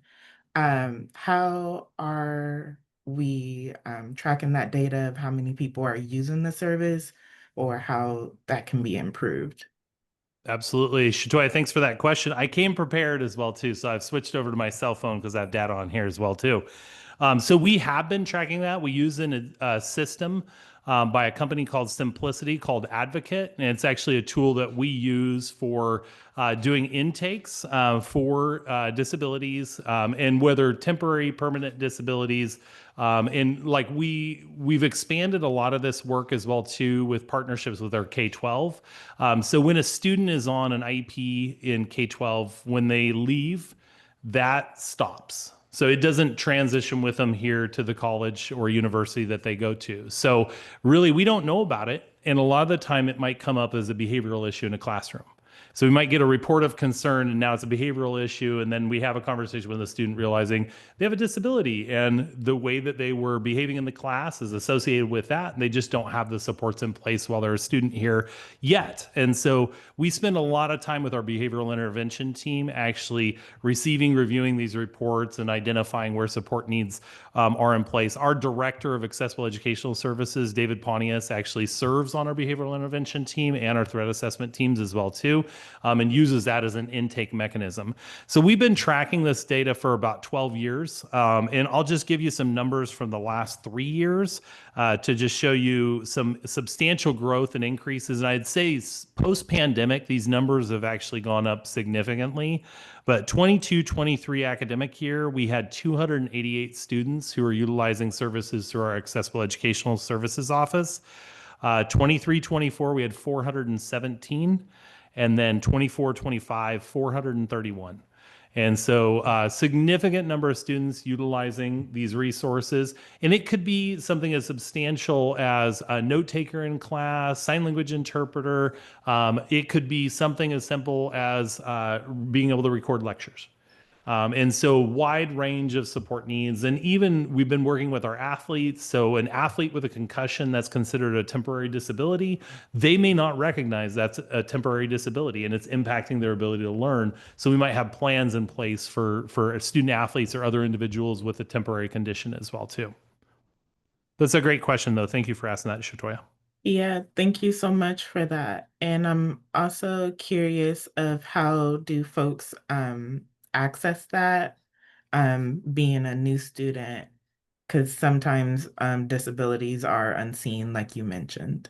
how are we tracking that data of how many people are using the service or how that can be improved? Absolutely. Shatoya, thanks for that question. I came prepared as well too. So I've switched over to my cell phone because I have data on here as well too. So we have been tracking that. We use a system by a company called Simplicity called Advocate. And it's actually a tool that we use for doing intakes for disabilities and whether temporary, permanent disabilities. And like we've expanded a lot of this work as well too with partnerships with our K-12. So when a student is on an IEP in K-12, when they leave, that stops. So it doesn't transition with them here to the college or university that they go to. So really, we don't know about it. And a lot of the time it might come up as a behavioral issue in a classroom. So we might get a report of concern and now it's a behavioral issue. And then we have a conversation with the student realizing they have a disability and the way that they were behaving in the class is associated with that. And they just don't have the supports in place while they're a student here yet. And so we spend a lot of time with our behavioral intervention team actually reviewing these reports and identifying where support needs are in place. Our director of accessible educational services, David Pontius, actually serves on our behavioral intervention team and our threat assessment teams as well too. And uses that as an intake mechanism. So we've been tracking this data for about 12 years. And I'll just give you some numbers from the last 3 years to just show you some substantial growth and increases. And I'd say post-pandemic, these numbers have actually gone up significantly. But 22-23 academic year, we had 288 students who are utilizing services through our Accessible Educational Services Office. 23-24, we had 417. And then 24-25, 431. And so significant number of students utilizing these resources. And it could be something as substantial as a note taker in class, sign language interpreter. It could be something as simple as being able to record lectures. And so wide range of support needs. And even we've been working with our athletes. So an athlete with a concussion that's considered a temporary disability, they may not recognize that's a temporary disability and it's impacting their ability to learn. So we might have plans in place for student athletes or other individuals with a temporary condition as well too. That's a great question though. Thank you for asking that, Shatoya. Yeah, thank you so much for that. And I'm also curious of how do folks access that, being a new student, because sometimes disabilities are unseen, like you mentioned.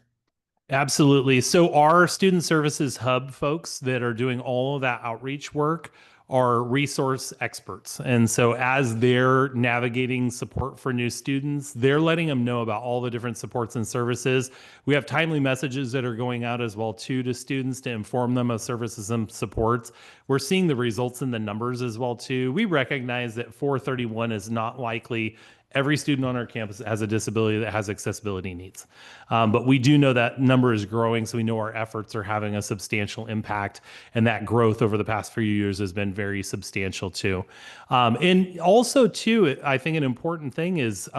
Absolutely. So our student services hub folks that are doing all of that outreach work are resource experts. And so as they're navigating support for new students, they're letting them know about all the different supports and services. We have timely messages that are going out as well too to students to inform them of services and supports. We're seeing the results in the numbers as well too. We recognize that 431 is not likely Every student on our campus has a disability that has accessibility needs. But we do know that number is growing, so we know our efforts are having a substantial impact, and that growth over the past few years has been very substantial too. And also too, I think an important thing is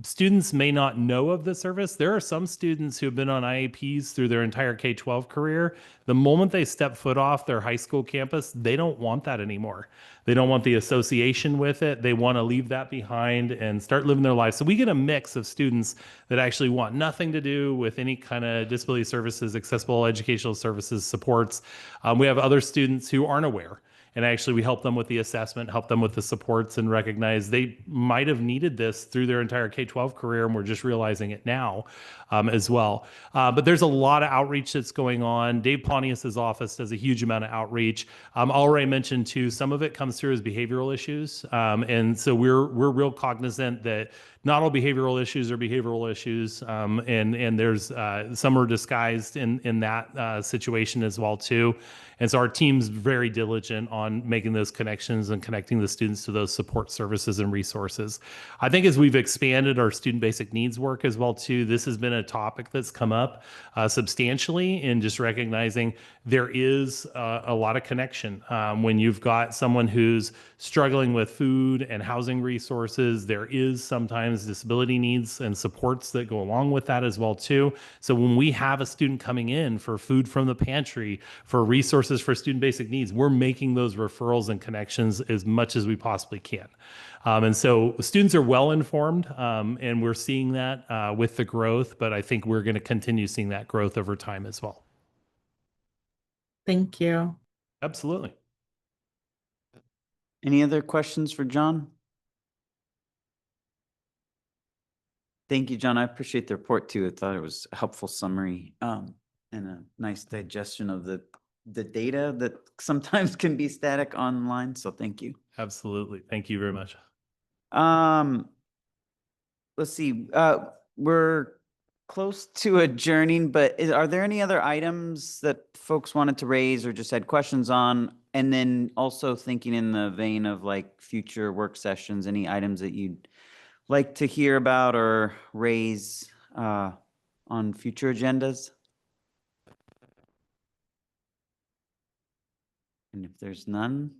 students may not know of the service. There are some students who have been on IEPs through their entire K-12 career. The moment they step foot off their high school campus, they don't want that anymore. They don't want the association with it. They want to leave that behind and start living their lives. So we get a mix of students that actually want nothing to do with any kind of disability services, accessible educational services, supports. We have other students who aren't aware. And actually, we help them with the assessment, help them with the supports, and recognize they might have needed this through their entire K-12 career, and we're just realizing it now as well. But there's a lot of outreach that's going on. Dave Pontius's office does a huge amount of outreach. I'll already mentioned too, some of it comes through as behavioral issues. And so we're real cognizant that not all behavioral issues are behavioral issues. And there's some are disguised in that situation as well too. And so our team's very diligent on making those connections and connecting the students to those support services and resources. I think as we've expanded our student basic needs work as well too, this has been a topic that's come up substantially in just recognizing there is a lot of connection. When you've got someone who's struggling with food and housing resources, there is sometimes disability needs and supports that go along with that as well too. So when we have a student coming in for food from the pantry, for resources for student basic needs, we're making those referrals and connections as much as we possibly can. And so students are well informed, and we're seeing that with the growth, but I think we're going to continue seeing that growth over time as well. Thank you. Absolutely. Any other questions for John? Thank you, John. I appreciate the report too. I thought it was a helpful summary and a nice digestion of the data that sometimes can be static online. So thank you. Absolutely. Thank you very much. Let's see. We're close to adjourning, but are there any other items that folks wanted to raise or just had questions on? And then also thinking in the vein of like future work sessions, any items that you'd like to hear about or raise on future agendas? And if there's none,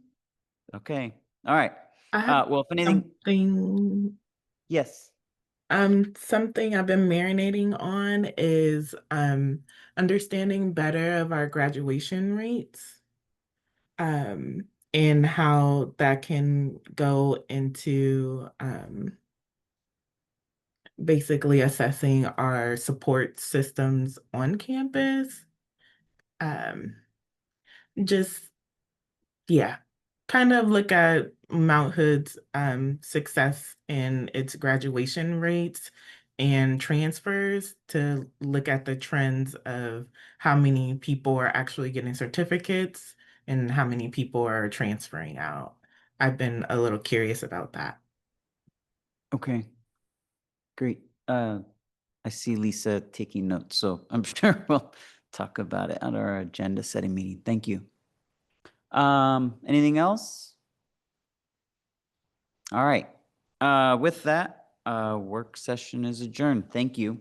okay. All right. I have Well, if anything, something. yes. Something I've been marinating on is understanding better of our graduation rates, and how that can go into basically assessing our support systems on campus. Just yeah, kind of look at Mount Hood's success in its graduation rates and transfers to look at the trends of how many people are actually getting certificates and how many people are transferring out. I've been a little curious about that. Okay. Great. I see Lisa taking notes, so I'm sure we'll talk about it at our agenda setting meeting. Thank you. Anything else? All right. With that, work session is adjourned. Thank you.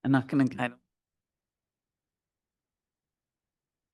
I'm not gonna guide